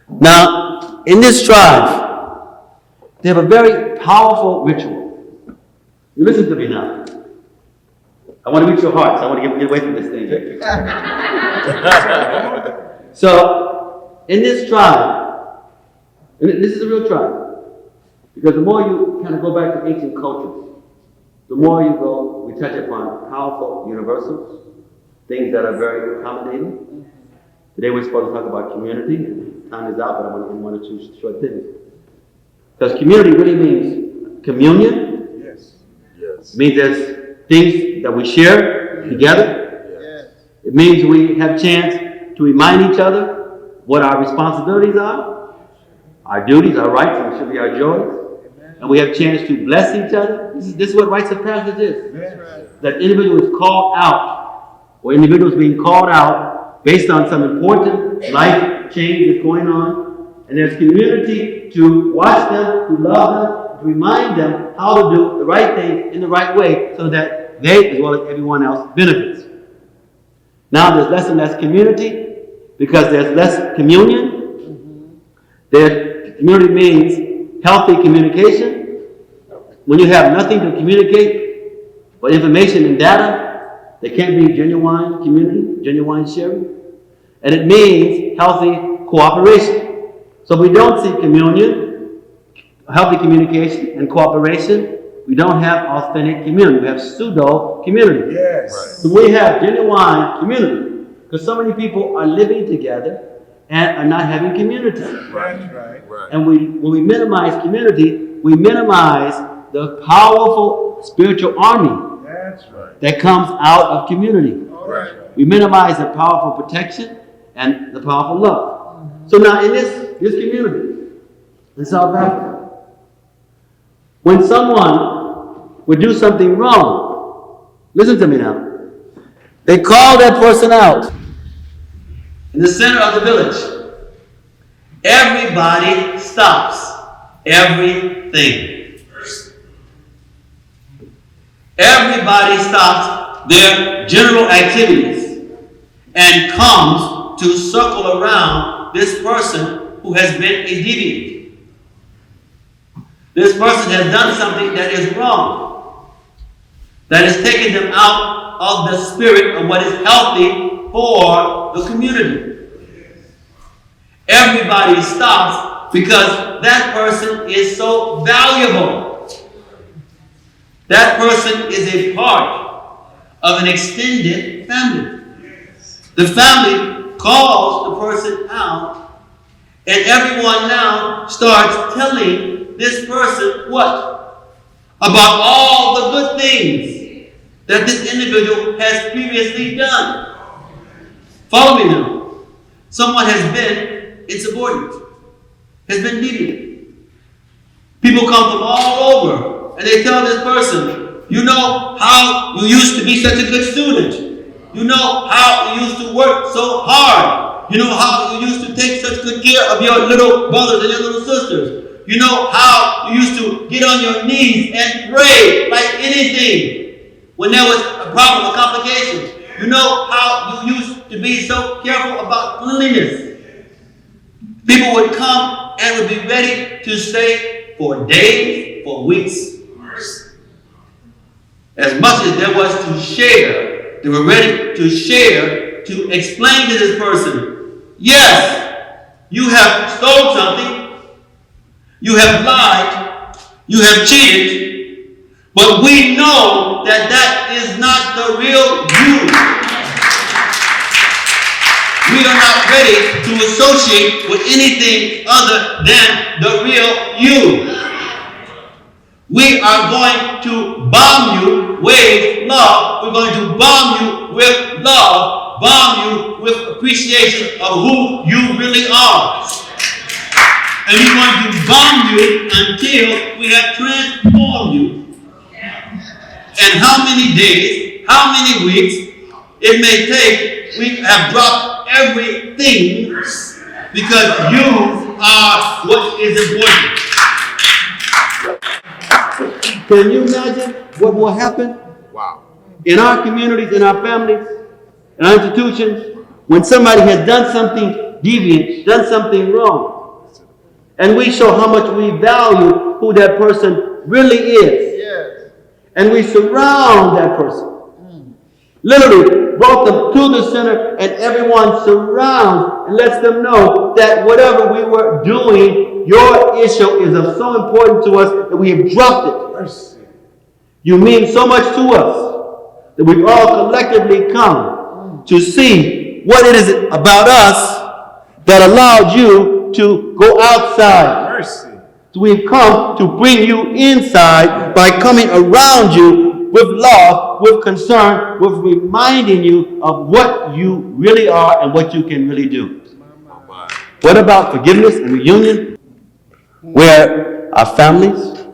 Now, in this tribe, they have a very powerful ritual. You listen to me now. I want to reach your hearts. I want to get away from this thing. So, in this tribe, and this is a real tribe, because the more you kind of go back to ancient cultures, the more you go, we touch upon powerful universals, things that are very accommodating. Today we're supposed to talk about community, and time is out, but I want to do one or two short things. Because community really means communion. Yes. It means there's things that we share together. Yes. It means we have a chance to remind each other what our responsibilities are, our duties, our rights, and should be our joys. And we have a chance to bless each other. This is what rites of passage is. That's right. That individual is called out, or individuals being called out based on some important life change that's going on. And there's community to watch them, to love them, to remind them how to do the right thing in the right way so that they, as well as everyone else, benefits. Now there's less and less community because there's less communion. Community means healthy communication. When you have nothing to communicate but information and data, there can't be genuine community, genuine sharing. And it means healthy cooperation. So we don't see communion, healthy communication, and cooperation. We don't have authentic community. We have pseudo community. Yes. So we have genuine community because so many people are living together and are not having community. Right. Right. And when we minimize community, we minimize the powerful spiritual army That's right. that comes out of community. Right. We minimize the powerful protection and the powerful love. So now in this community in South Africa, when someone would do something wrong, listen to me now, they call that person out. In the center of the village, everybody stops everything. Everybody stops their general activities and comes to circle around this person who has been a deviant. This person has done something that is wrong, that has taken them out of the spirit of what is healthy for the community. Everybody stops because that person is so valuable. That person is a part of an extended family. The family calls the person out, and everyone now starts telling this person what? About all the good things that this individual has previously done. Follow me now. Someone has been insubordinate, has been deviant. People come from all over, and they tell this person, you know how you used to be such a good student. You know how you used to work so hard. You know how you used to take such good care of your little brothers and your little sisters. You know how you used to get on your knees and pray like anything when there was a problem, a complication. You know how you used to be so careful about cleanliness. People would come and would be ready to stay for days, for weeks. As much as there was to share, they were ready to share, to explain to this person, yes, you have stole something, you have lied, you have cheated, but we know that that is not the real you. We are not ready to associate with anything other than the real you. We are going to bomb you with love. We're going to bomb you with love, bomb you with appreciation of who you really are. And we're going to bomb you until we have transformed you. And how many days, how many weeks it may take, we have dropped everything because you are what is important. Can you imagine what will happen in our communities, in our families, in our institutions, when somebody has done something deviant, done something wrong, and we show how much we value who that person really is, Yes. and we surround that person. Literally brought them to the center, and everyone surrounds and lets them know that whatever we were doing, your issue is of so important to us that we have dropped it. You mean so much to us that we've all collectively come to see what it is about us that allowed you to go outside. So we've come to bring you inside by coming around you with love, with concern, with reminding you of what you really are and what you can really do. What about forgiveness and reunion? Where our families,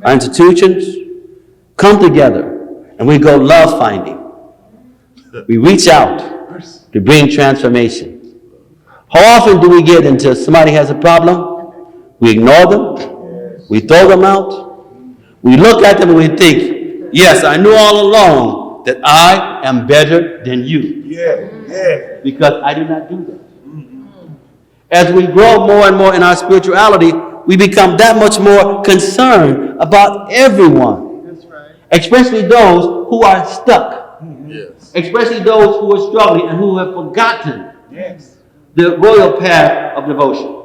our institutions come together and we go love finding. We reach out to bring transformation. How often do we get into somebody has a problem? We ignore them. We throw them out. We look at them and we think, yes, I knew all along that I am better than you. Because I did not do that. As we grow more and more in our spirituality, we become that much more concerned about everyone. That's right. Especially those who are stuck. Especially those who are struggling and who have forgotten the royal path of devotion.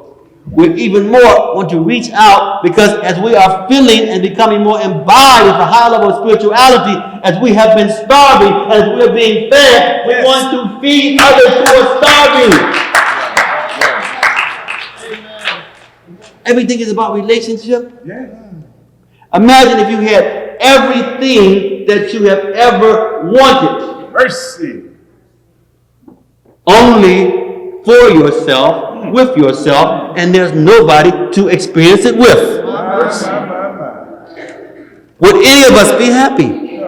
We even more want to reach out because as we are feeling and becoming more imbibed with a high level of spirituality, as we have been starving, as we are being fed, we want to feed others who are starving. Everything is about relationship. Imagine if you had everything that you have ever wanted. Only for yourself, with yourself, and there's nobody to experience it with. Would any of us be happy?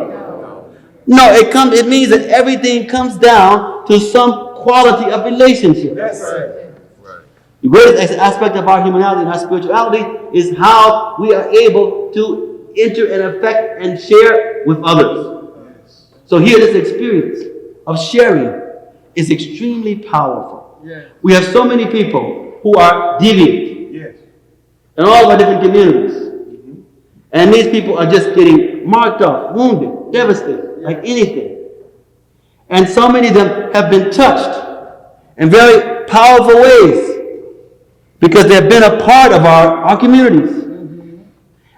No, it means that everything comes down to some quality of relationship. The greatest aspect of our humanity and our spirituality is how we are able to enter and affect and share with others. So here, this experience of sharing is extremely powerful. We have so many people who are deviant in all of our different communities. And these people are just getting marked off, wounded, devastated, like anything. And so many of them have been touched in very powerful ways because they've been a part of our communities.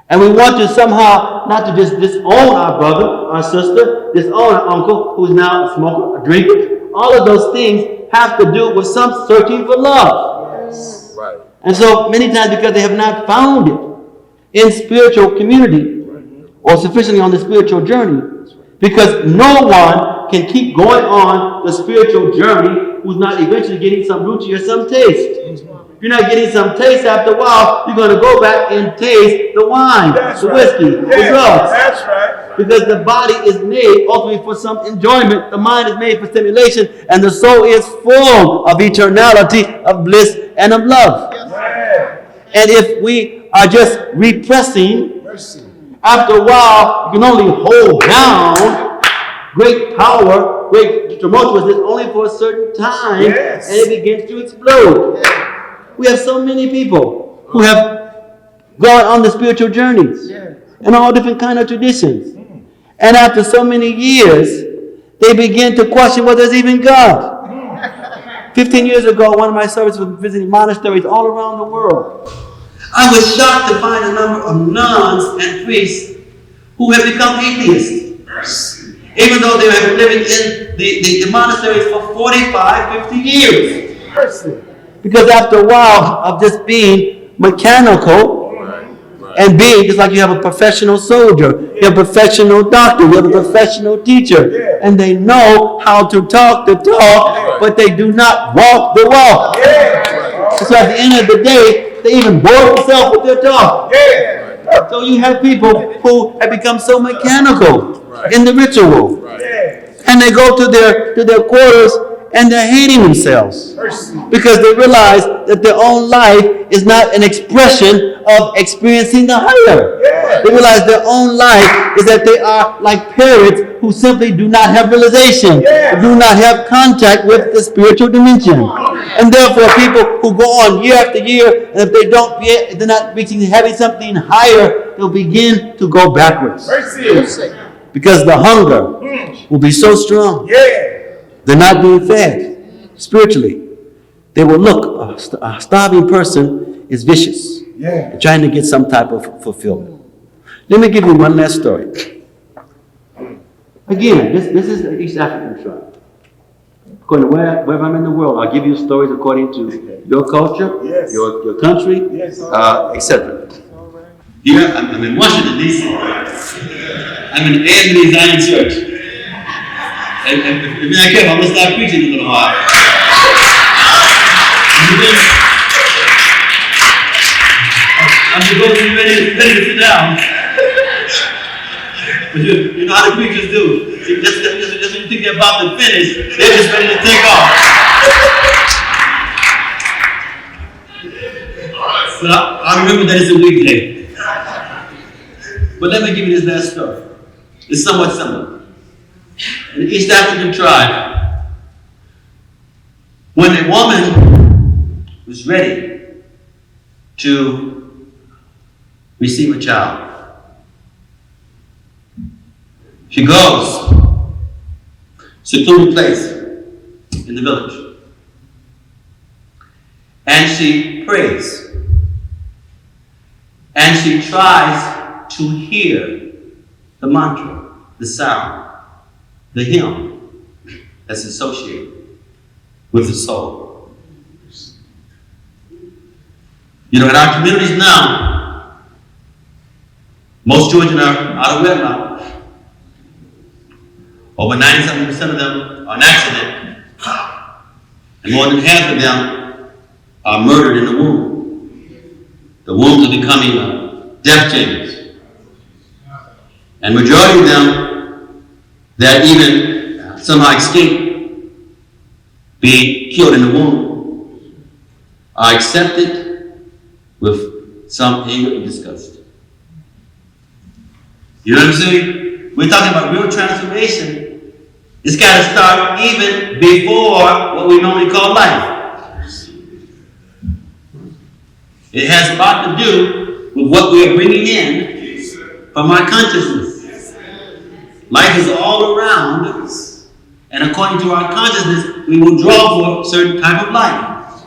And we want to somehow not to just disown our brother, our sister, disown our uncle who's now a smoker, a drinker. All of those things have to do with some searching for love. Yes. Right. And so many times because they have not found it in spiritual community or sufficiently on the spiritual journey, because no one can keep going on the spiritual journey who's not eventually getting some ruchi or some taste. If you're not getting some taste after a while, you're going to go back and taste the wine, the whiskey, the drugs. That's right. Because the body is made ultimately for some enjoyment, the mind is made for stimulation, and the soul is full of eternality, of bliss, and of love. And if we are just repressing, after a while, you can only hold down great power, great tumultuousness only for a certain time, and it begins to explode. We have so many people who have gone on the spiritual journeys and all different kind of traditions. And after so many years, they begin to question whether there's even God. 15 years ago, one of my services was visiting monasteries all around the world. I was shocked to find a number of nuns and priests who have become atheists, even though they have been living in the monasteries for 45, 50 years. Because after a while of just being mechanical and being just like you have a professional soldier, you have a professional doctor, you have a professional teacher, and they know how to talk the talk, but they do not walk the walk. So at the end of the day, they even bore themselves with their talk. So you have people who have become so mechanical in the ritual, and they go to their quarters and they're hating themselves because they realize that their own life is not an expression of experiencing the higher. They realize their own life is that they are like parrots who simply do not have realization, do not have contact with the spiritual dimension. And therefore people who go on year after year, and if they're not reaching, having something higher, they'll begin to go backwards. Because the hunger will be so strong. They're not being fed spiritually. They will look, a starving person is vicious, trying to get some type of fulfillment. Let me give you one last story. Again, this is the East African tribe. According to wherever I'm in the world, I'll give you stories according to your culture, your country, etc. Here, I'm in Washington, D.C. I'm in Anthony Zion Church. And if you're not careful, I'm going to start preaching in a little while. I'm supposed to be ready to sit down. But you know how the preachers do. Just when you think they're about to finish, they're just ready to take off. So I remember that it's a weekday. But let me give you this last story. It's somewhat similar. In the East African tribe, when a woman was ready to receive a child, she goes to a secluded place in the village and she prays and she tries to hear the mantra, the sound, the hymn that's associated with the soul. You know, in our communities now, most children are out of wedlock. Over 97% of them are an accident. And more than half of them are murdered in the womb. The wombs are becoming death chambers. And majority of them that even somehow escape being killed in the womb are accepted with some anger and disgust. You know what I'm saying? We're talking about real transformation. It's got to start even before what we normally call life. It has a lot to do with what we are bringing in from our consciousness. Life is all around us. And according to our consciousness, we will draw for a certain type of life.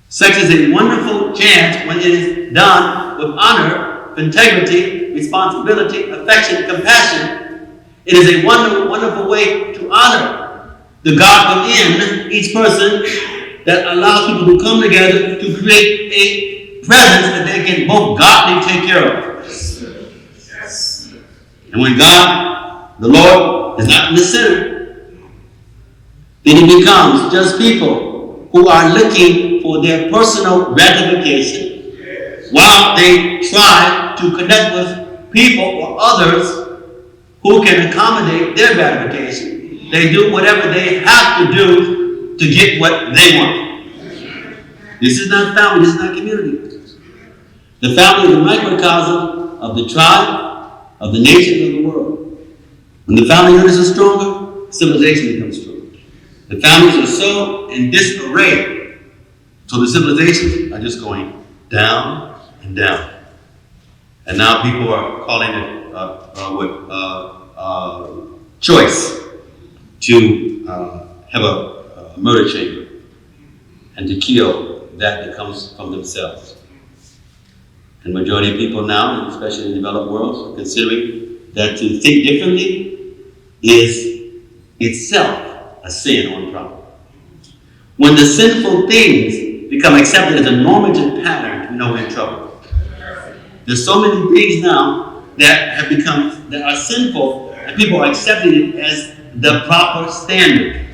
Sex is a wonderful chance when it is done with honor, integrity, responsibility, affection, compassion. It is a wonderful, wonderful way to honor the God within each person that allows people to come together to create a presence that they can both godly take care of. And when God, the Lord, is not in the center, then it becomes just people who are looking for their personal gratification while they try to connect with people or others who can accommodate their gratification. They do whatever they have to do to get what they want. This is not family, this is not community. The family is a microcosm of the tribe, of the nation, of the world. When the family units are stronger, civilization becomes stronger. The families are so in disarray, so the civilizations are just going down and down. And now people are calling it choice to have a murder chamber and to kill that comes from themselves. And the majority of people now, especially in the developed world, are considering that to think differently is itself a sin or a problem. When the sinful things become accepted as a normative pattern, we know we're in trouble. There's so many things now that have become, that are sinful, and people are accepting it as the proper standard.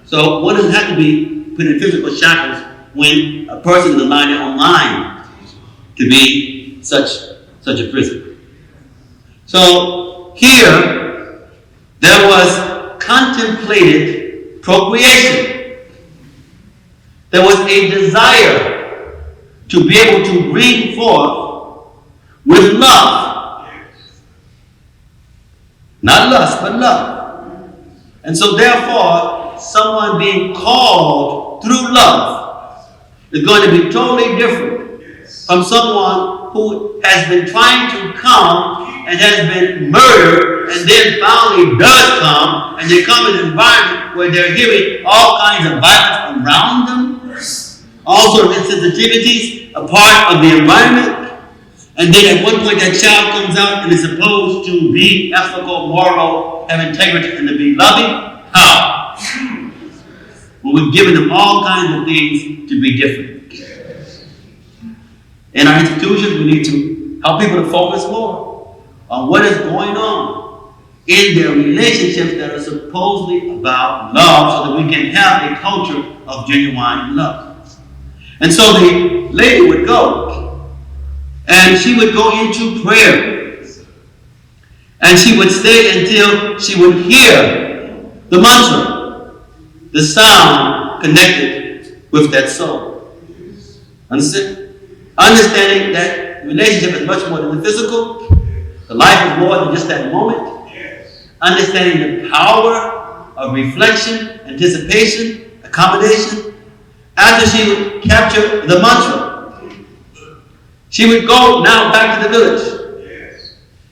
So one doesn't have to be put in physical shackles when a person is allowing their own mind to be such a prison. So here, there was contemplated procreation. There was a desire to be able to bring forth with love. Not lust, but love. And so therefore, someone being called through love is going to be totally different from someone who has been trying to come and has been murdered and then finally does come, and they come in an environment where they're hearing all kinds of violence around them, all sorts of insensitivities, a part of the environment, and then at one point that child comes out and is supposed to be ethical, moral, have integrity, and to be loving. How? Well, we've given them all kinds of things to be different. In our institutions, we need to help people to focus more on what is going on in their relationships that are supposedly about love, so that we can have a culture of genuine love. And so the lady would go, and she would go into prayer, and she would stay until she would hear the mantra, the sound connected with that soul. Understand? Understanding that relationship is much more than the physical, the life is more than just that moment. Understanding the power of reflection, anticipation, accommodation. After she would capture the mantra, she would go now back to the village,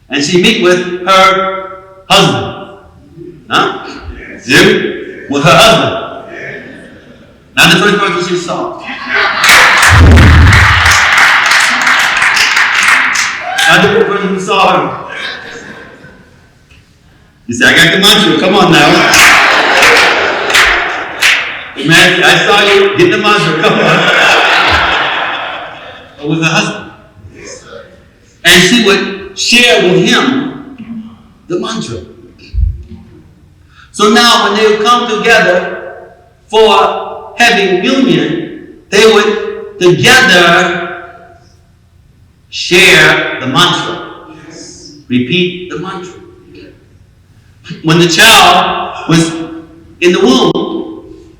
and she'd meet with her husband. Huh? You? With her husband. Not the first person she saw. Not the first person who saw her. You say, I got the mantra, come on now. Man, I saw you, get the mantra, come on. But with her husband. And she would share with him the mantra. So now when they would come together for having union, they would together share the mantra. Repeat the mantra. When the child was in the womb,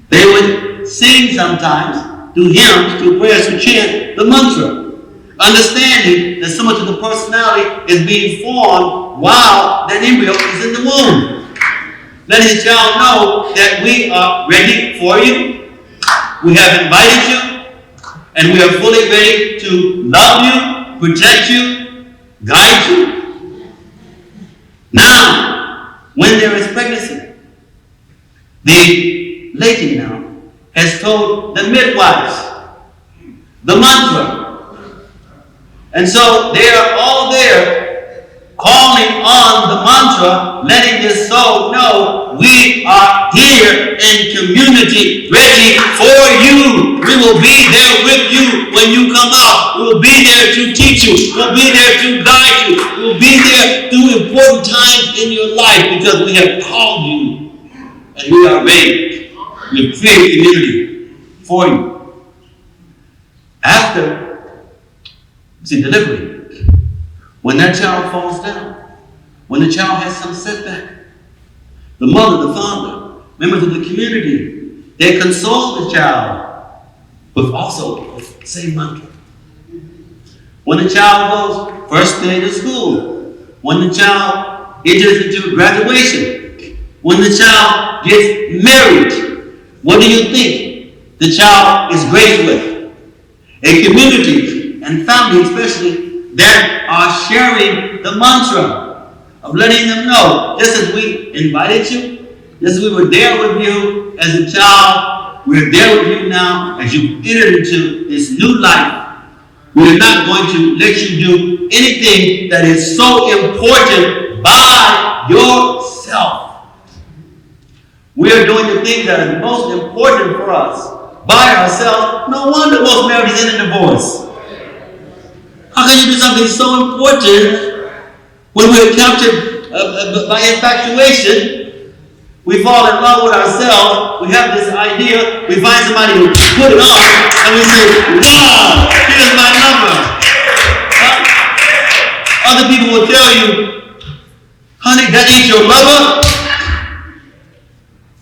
they would sing sometimes, do hymns, do prayers, to chant the mantra. Understanding that so much of the personality is being formed while that embryo is in the womb. Letting the child know that we are ready for you. We have invited you. And we are fully ready to love you, protect you, guide you. Now, when there is pregnancy, the lady now has told the midwives the mantra. And so they are all there calling on the mantra, letting this soul know we are here in community, ready for you. We will be there with you when you come out. We will be there to teach you. We'll be there to guide you. We'll be there through important times in your life because we have called you and we are ready. We have created community for you. After delivery, when that child falls down, when the child has some setback, the mother, the father, members of the community, they console the child with also the same mantra. When the child goes first day to school, when the child enters into graduation, when the child gets married, what do you think the child is graced with? A community and family especially that are sharing the mantra of letting them know, just as we invited you, just as we were there with you as a child, we're there with you now as you enter into this new life. We're not going to let you do anything that is so important by yourself. We are doing the things that are most important for us by ourselves. No wonder most marriages end in divorce. How can you do something so important when we're captured by infatuation? We fall in love with ourselves. We have this idea. We find somebody who put it on, and we say, "Wow, here's my number." Other people will tell you, "Honey, that ain't your lover,"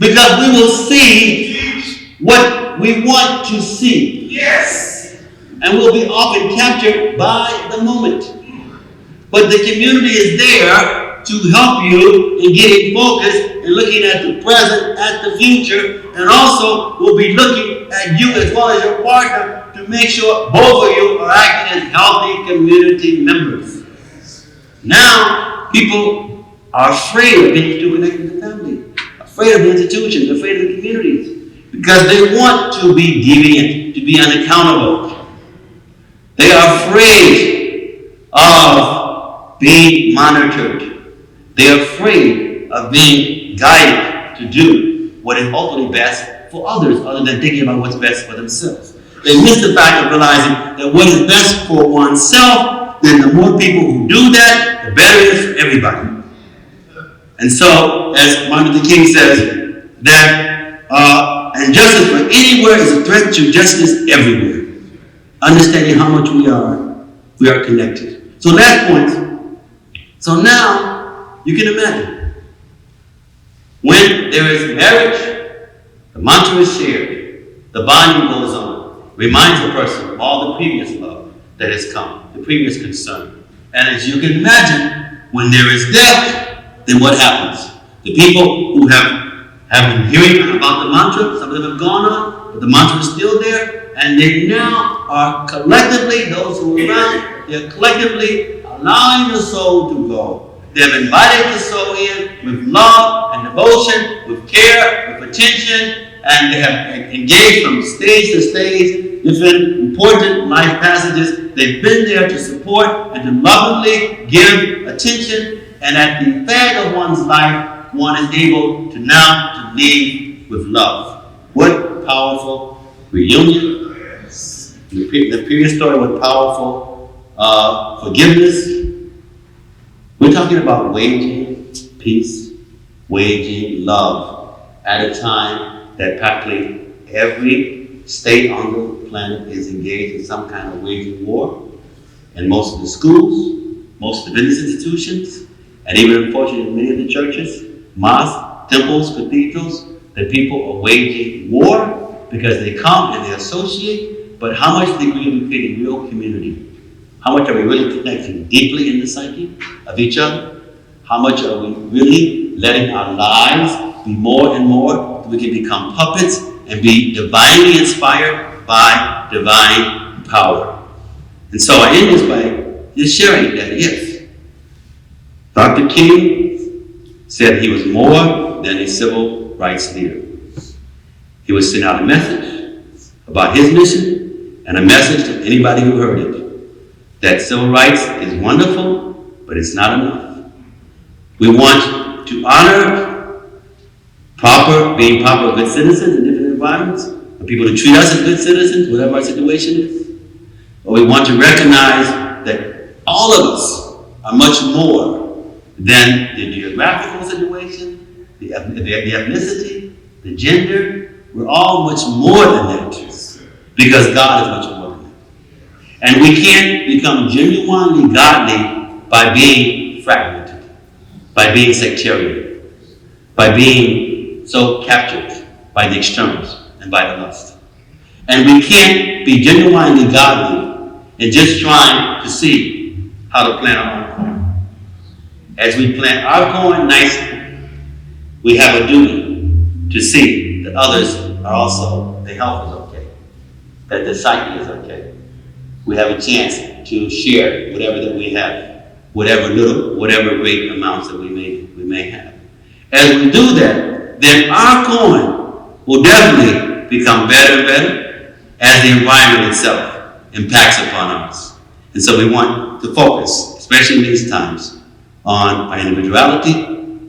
because we will see what we want to see. Yes. And we'll be often captured by the moment. But the community is there to help you in getting focused and looking at the present, at the future, and also will be looking at you as well as your partner to make sure both of you are acting as healthy community members. Now, people are afraid of being too connected to the family, afraid of the institutions, afraid of the communities, because they want to be deviant, to be unaccountable. They are afraid of being monitored. They are afraid of being guided to do what is ultimately best for others, other than thinking about what's best for themselves. They miss the fact of realizing that what is best for oneself, then the more people who do that, the better it is for everybody. And so, as Martin Luther King says, that injustice for anywhere is a threat to justice everywhere. Understanding how much we are connected. So last point. So now you can imagine when there is marriage, the mantra is shared, the bonding goes on, reminds the person of all the previous love that has come, the previous concern. And as you can imagine, when there is death, then what happens? The people who have been hearing about the mantra, some of them have gone on, but the mantra is still there. And they now are collectively, those who are around, they're collectively allowing the soul to go. They have invited the soul in with love and devotion, with care, with attention, and they have engaged from stage to stage, different important life passages. They've been there to support and to lovingly give attention, and at the fag of one's life, one is able to now to leave with love. What powerful reunion. The previous story was powerful forgiveness. We're talking about waging peace, waging love at a time that practically every state on the planet is engaged in some kind of waging war. In most of the schools, most of the business institutions, and even unfortunately in many of the churches, mosques, temples, cathedrals, that people are waging war because they come and they associate. But how much degree are we creating real community? How much are we really connecting deeply in the psyche of each other? How much are we really letting our lives be more and more so we can become puppets and be divinely inspired by divine power. And so I end this by just sharing that, yes, Dr. King said he was more than a civil rights leader. He was sending out a message about his mission and a message to anybody who heard it, that civil rights is wonderful, but it's not enough. We want to honor being proper good citizens in different environments, and people to treat us as good citizens, whatever our situation is. But we want to recognize that all of us are much more than the geographical situation, the ethnicity, the gender. We're all much more than that, because God is much more than that. And we can't become genuinely godly by being fragmented, by being sectarian, by being so captured by the externals and by the lust. And we can't be genuinely godly and just trying to see how to plant our own corn. As we plant our corn nicely, we have a duty to see that others are also, their health is okay, that their psyche is okay. We have a chance to share whatever that we have, whatever little, whatever great amounts that we may have. As we do that, then our corn will definitely become better and better as the environment itself impacts upon us. And so we want to focus, especially in these times, on our individuality,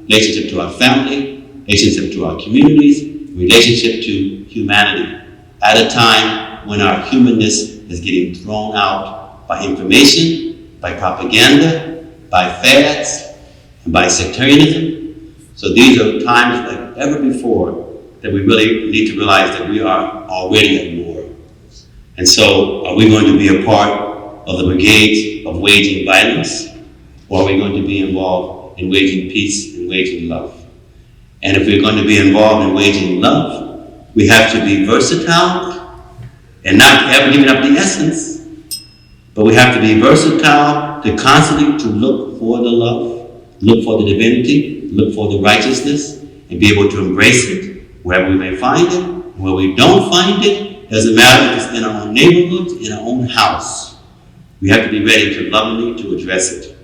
relationship to our family, relationship to our communities, relationship to humanity, at a time when our humanness is getting thrown out by information, by propaganda, by fads, and by sectarianism. So these are times like ever before that we really need to realize that we are already at war. And so are we going to be a part of the brigades of waging violence, or are we going to be involved in waging peace and waging love? And if we're going to be involved in waging love, we have to be versatile and not ever giving up the essence, but we have to be versatile to constantly to look for the love, look for the divinity, look for the righteousness, and be able to embrace it wherever we may find it. Where we don't find it, doesn't matter if it's in our own neighborhoods, in our own house. We have to be ready to lovingly to address it.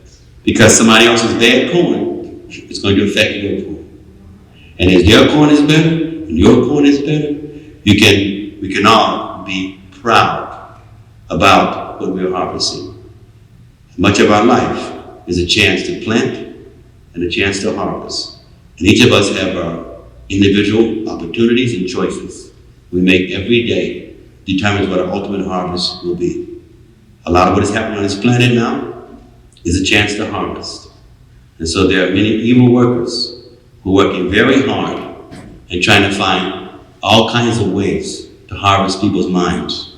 Because somebody else's bad corn is going to affect your corn. And as their corn is better, and your corn is better, we can all be proud about what we're harvesting. Much of our life is a chance to plant and a chance to harvest. And each of us have our individual opportunities and choices we make every day determines what our ultimate harvest will be. A lot of what is happening on this planet now is a chance to harvest. And so there are many evil workers who are working very hard and trying to find all kinds of ways to harvest people's minds.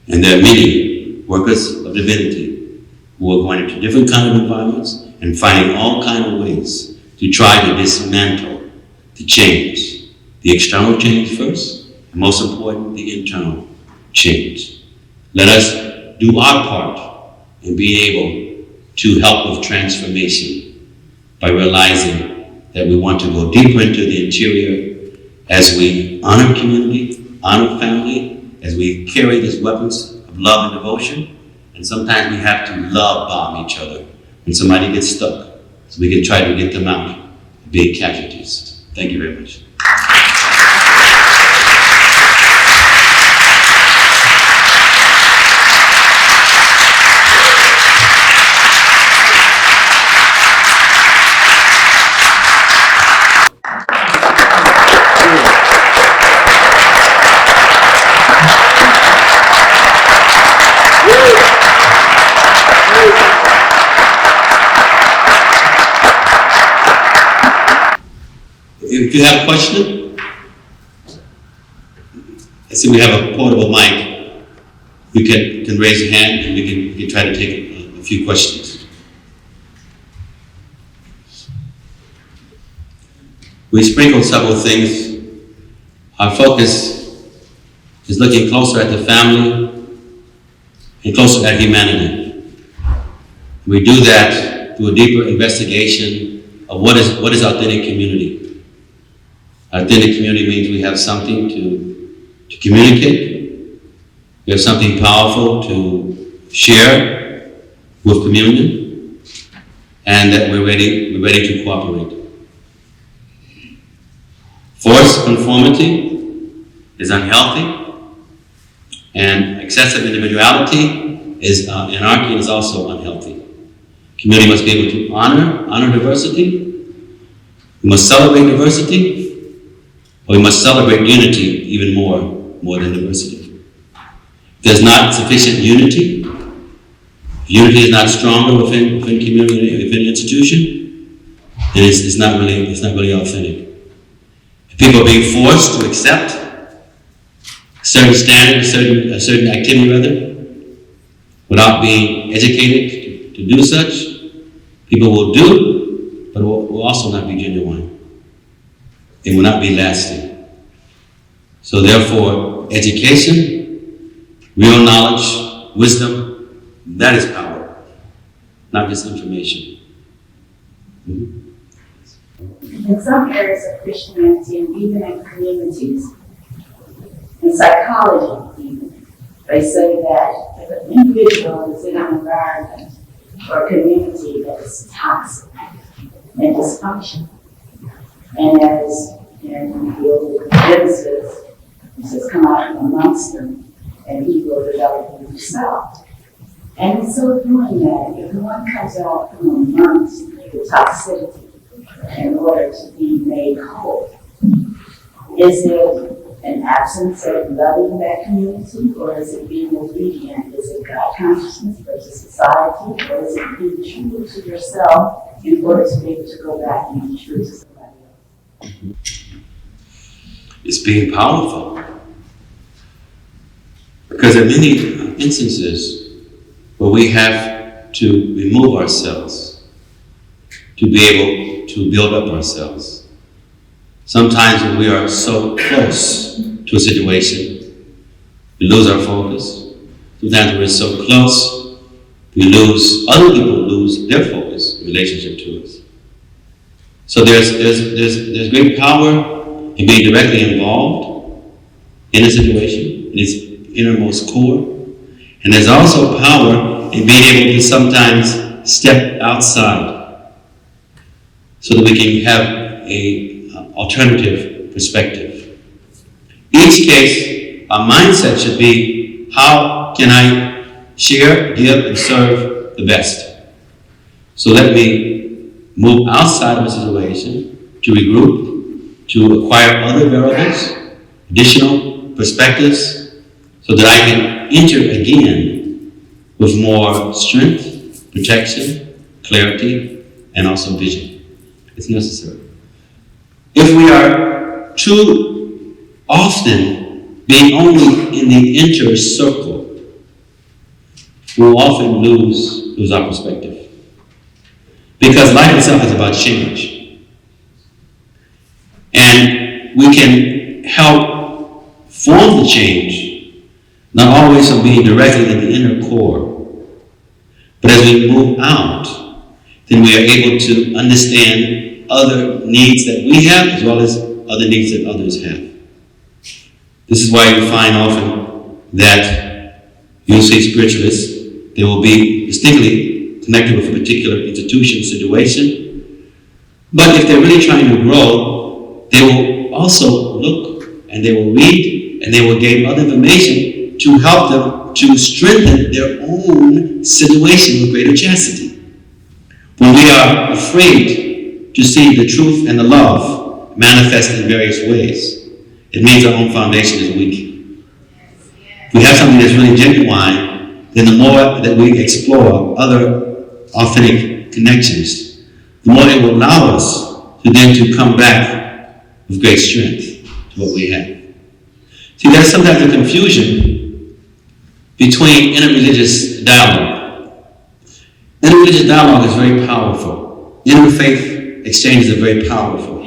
And there are many workers of divinity who are going into different kinds of environments and finding all kinds of ways to try to dismantle the change. The external change first, and most important, the internal change. Let us do our part in being able to help with transformation by realizing that we want to go deeper into the interior as we honor community, honor family, as we carry these weapons of love and devotion. And sometimes we have to love bomb each other when somebody gets stuck, so we can try to get them out of being casualties. Thank you very much. If you have a question, I see we have a portable mic. You can raise your hand and we can try to take a few questions. We sprinkled several things. Our focus is looking closer at the family and closer at humanity. We do that through a deeper investigation of what is authentic community. Authentic community means we have something to communicate, We have something powerful to share with communion, and that we're ready to cooperate. Forced conformity is unhealthy, and excessive individuality is anarchy is also unhealthy. Community must be able to honor diversity. We must celebrate diversity, but we must celebrate unity even more than diversity. If there's not sufficient unity, if unity is not stronger within community, within institution, then it's not really authentic. If people are being forced to accept a certain standard, a certain activity rather, without being educated to do such, people will do, but will also not be genuine. It will not be lasting. So therefore, education, real knowledge, wisdom, that is power, not just information. In some areas of Christianity and even in communities, in psychology even, they say that if an individual is in an environment or a community that is toxic and dysfunctional, and as in the field of Genesis, it says, come out from amongst them, and he will develop himself. And in so doing that, if one comes out from amongst the toxicity in order to be made whole, is it an absence of loving that community, or is it being obedient? Is it God consciousness versus society, or is it being true to yourself in order to be able to go back and be true to somebody else? It's being powerful. Because there are many instances where we have to remove ourselves to be able to build up ourselves. Sometimes when we are so close to a situation, we lose our focus. Sometimes when we're so close, other people lose their focus in relationship to us. So there's great power in being directly involved in a situation, in its innermost core. And there's also power in being able to sometimes step outside so that we can have an alternative perspective. Each case, our mindset should be, how can I share, give, and serve the best? So let me move outside of a situation to regroup, to acquire other variables, additional perspectives, so that I can enter again with more strength, protection, clarity, and also vision. It's necessary. If we are too often being only in the inner circle, we'll often lose our perspective. Because life itself is about change. And we can help form the change, not always from being directly in the inner core, but as we move out, then we are able to understand other needs that we have as well as other needs that others have. This is why you find often that you'll see spiritualists, they will be distinctly connected with a particular institution, situation, but if they're really trying to grow, they will also look and they will read and they will gain other information to help them to strengthen their own situation with greater chastity. When we are afraid to see the truth and the love manifest in various ways, it means our own foundation is weak. If we have something that's really genuine, then the more that we explore other authentic connections, the more it will allow us to come back with great strength to what we have. See, there's sometimes a confusion between interreligious dialogue. Interreligious dialogue is very powerful. Interfaith exchanges are very powerful.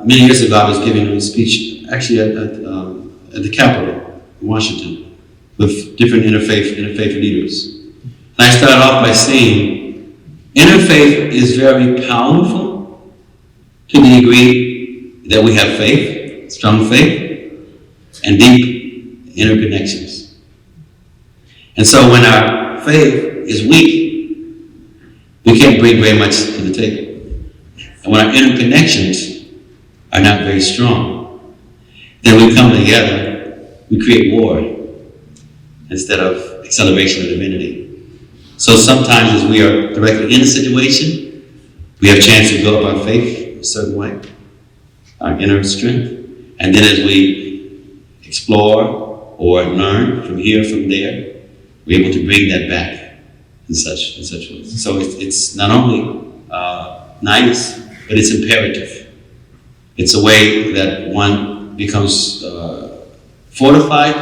Many years ago, I was giving a speech, actually at the Capitol in Washington, with different interfaith leaders. And I started off by saying, interfaith is very powerful to the degree that we have faith, strong faith, and deep interconnections. And so when our faith is weak, we can't bring very much to the table. And when our interconnections are not very strong, then we come together, we create war instead of acceleration of divinity. So sometimes as we are directly in a situation, we have a chance to build up our faith a certain way, our inner strength. And then as we explore or learn from here, from there, we're able to bring that back in such ways. So it's not only nice, but it's imperative. It's a way that one becomes fortified,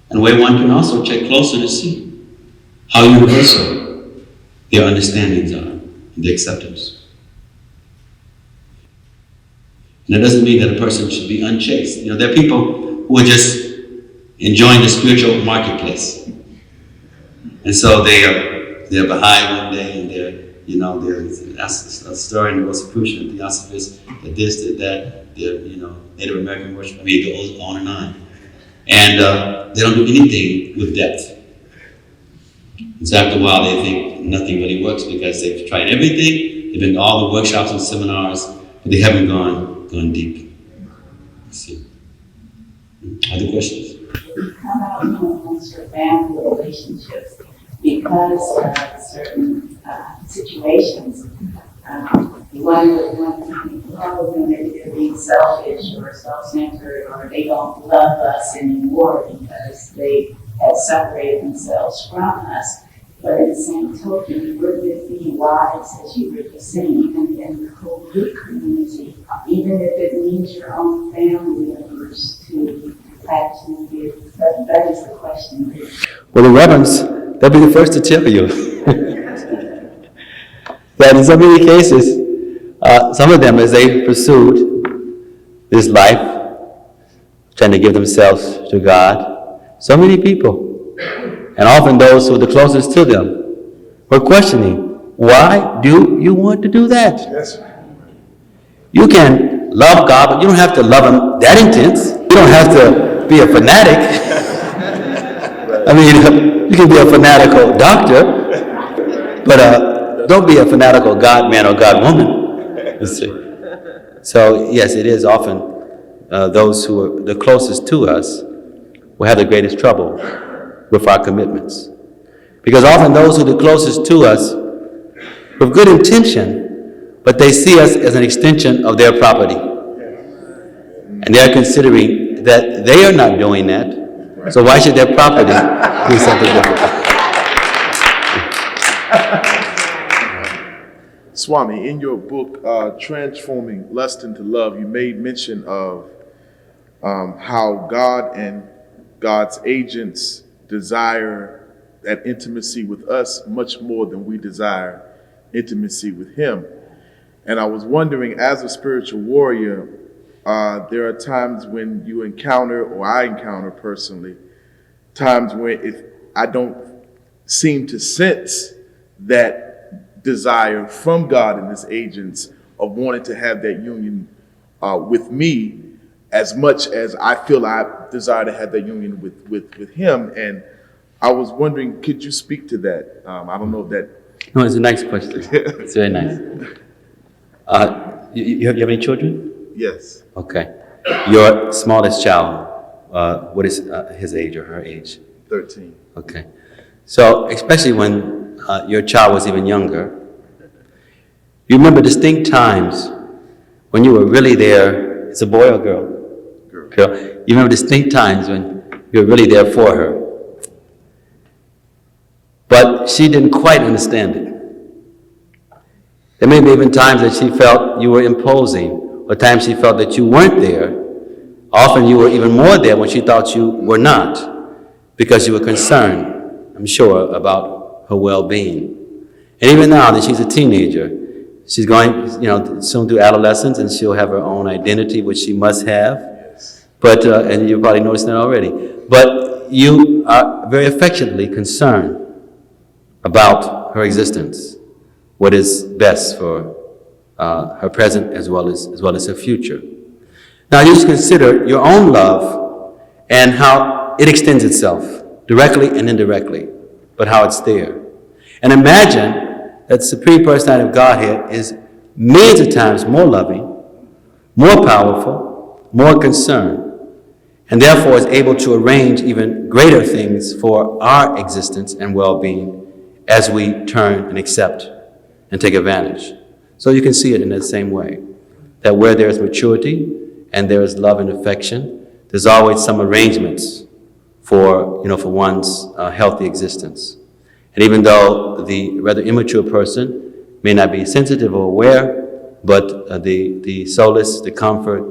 and a way one can also check closer to see how universal their understandings are and their acceptance. And that doesn't mean that a person should be unchaste. You know, there are people who are just enjoying the spiritual marketplace. And so they're behind one day, and they're stirring the Rosicrucian, the Theosophists, that this, that, they're, Native American worship, it goes on and on. And they don't do anything with depth. And so after a while, they think nothing really works because they've tried everything. They've been to all the workshops and seminars, but they haven't gone deep. Let's see. Other questions? Come out amongst your family relationships because of certain situations. One of them is being selfish or self-centered, or they don't love us anymore because they have separated themselves from us. But at the same token, wouldn't it be wise, as you were just saying, even in the whole good community, even if it means your own family members, to actually give? That is the question. Well, the reverends, they'll be the first to tell you that in so many cases, some of them, as they pursued this life, trying to give themselves to God, so many people, and often those who are the closest to them, were questioning, why do you want to do that? Yes. You can love God, but you don't have to love Him that intense. You don't have to be a fanatic. I mean, you can be a fanatical doctor, but don't be a fanatical God man or God woman. You see. So yes, it is often those who are the closest to us will have the greatest trouble with our commitments. Because often those who are the closest to us, with good intention, but they see us as an extension of their property. And they're considering that they are not doing that, so why should their property do something different? Swami, in your book, Transforming Lust into Love, you made mention of how God and God's agents desire that intimacy with us much more than we desire intimacy with Him. And I was wondering, as a spiritual warrior, there are times when you encounter, or I encounter personally, times when I don't seem to sense that desire from God and His agents of wanting to have that union with me, as much as I feel I desire to have that union with Him. And I was wondering, could you speak to that? I don't know if that... No, it's a nice question. It's very nice. You have any children? Yes. Okay. Your smallest child, what is his age or her age? 13. Okay. So, especially when your child was even younger, you remember distinct times when you were really there. It's a boy or girl? Girl. You remember distinct times when you were really there for her. But she didn't quite understand it. There may be even times that she felt you were imposing, or times she felt that you weren't there. Often you were even more there when she thought you were not, because you were concerned, I'm sure, about her well-being. And even now that she's a teenager, she's going, soon through adolescence, and she'll have her own identity, which she must have. Yes. But, and you probably noticed that already. But you are very affectionately concerned about her existence, what is best for her present as well as her future. Now, you should consider your own love and how it extends itself, directly and indirectly, but how it's there. And imagine that Supreme Personality of Godhead is millions of times more loving, more powerful, more concerned, and therefore is able to arrange even greater things for our existence and well-being as we turn and accept and take advantage. So you can see it in that same way, that where there is maturity and there is love and affection, there's always some arrangements for one's healthy existence. And even though the rather immature person may not be sensitive or aware, but the solace, the comfort,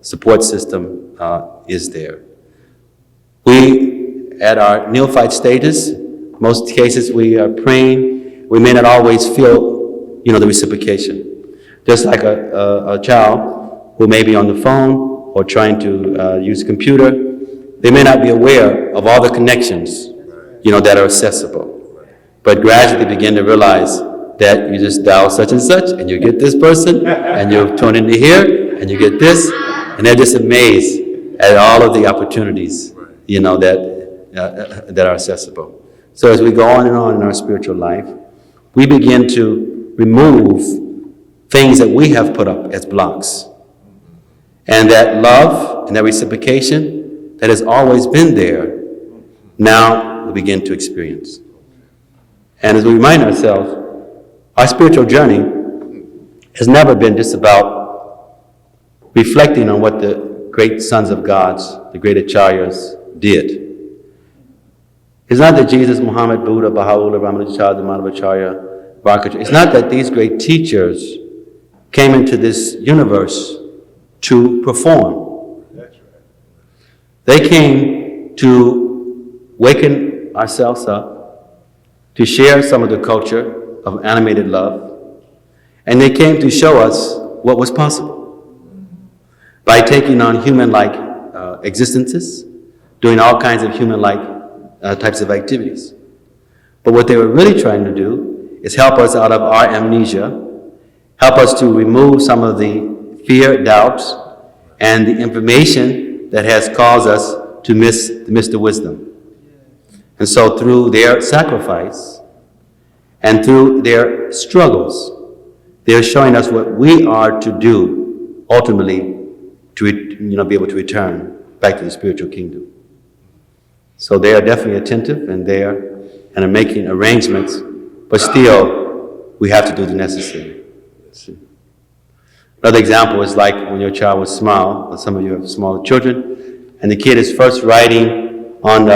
support system is there. We, at our neophyte status, most cases we are praying, we may not always feel, the reciprocation. Just like a child who may be on the phone or trying to use a computer, they may not be aware of all the connections, that are accessible. But gradually begin to realize that you just dial such and such, and you get this person, and you tune into here, and you get this, and they're just amazed at all of the opportunities, that are accessible. So as we go on and on in our spiritual life, we begin to remove things that we have put up as blocks. And that love and that reciprocation that has always been there, now we begin to experience. And as we remind ourselves, our spiritual journey has never been just about reflecting on what the great sons of God, the great acharyas, did. It's not that Jesus, Muhammad, Buddha, Baha'u'llah, Ramanujacharya, Madhvacharya, Bhakti, it's not that these great teachers came into this universe to perform. They came to waken ourselves up, to share some of the culture of animated love, and they came to show us what was possible by taking on human-like existences, doing all kinds of human-like types of activities. But what they were really trying to do is help us out of our amnesia, help us to remove some of the fear, doubts, and the information that has caused us to miss the wisdom. And so through their sacrifice and through their struggles, they're showing us what we are to do ultimately to be able to return back to the spiritual kingdom. So they are definitely attentive and are making arrangements, but still we have to do the necessary. Another example is like when your child was small, or some of you have smaller children, and the kid is first riding on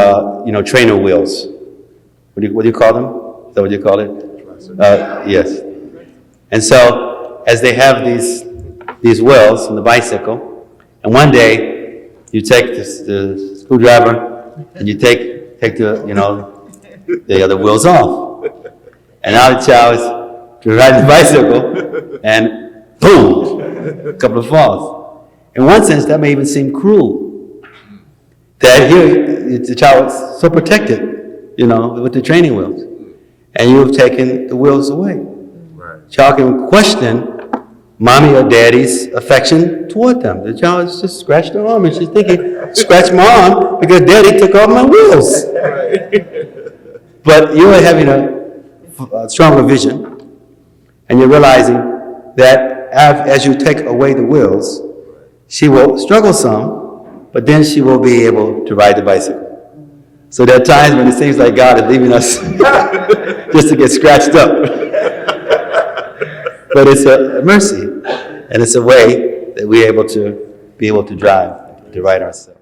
trainer wheels. What do you call them? Is that what you call it? Yes. And so as they have these wheels on the bicycle, and one day you take the screwdriver and you take the other wheels off, and now the child is riding the bicycle, and boom, a couple of falls. In one sense, that may even seem cruel. That here, the child is so protected, with the training wheels, and you have taken the wheels away. Right. Child can question mommy or daddy's affection toward them. The child has just scratched her arm, and she's thinking, scratch my arm because daddy took off my wheels. Right. But you are having a stronger vision, and you're realizing that as you take away the wheels, she will struggle some, but then she will be able to ride the bicycle. So there are times when it seems like God is leaving us just to get scratched up. But it's a mercy, and it's a way that we're able to drive, to right ourselves.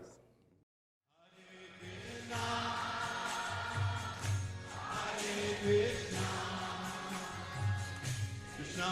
Krishna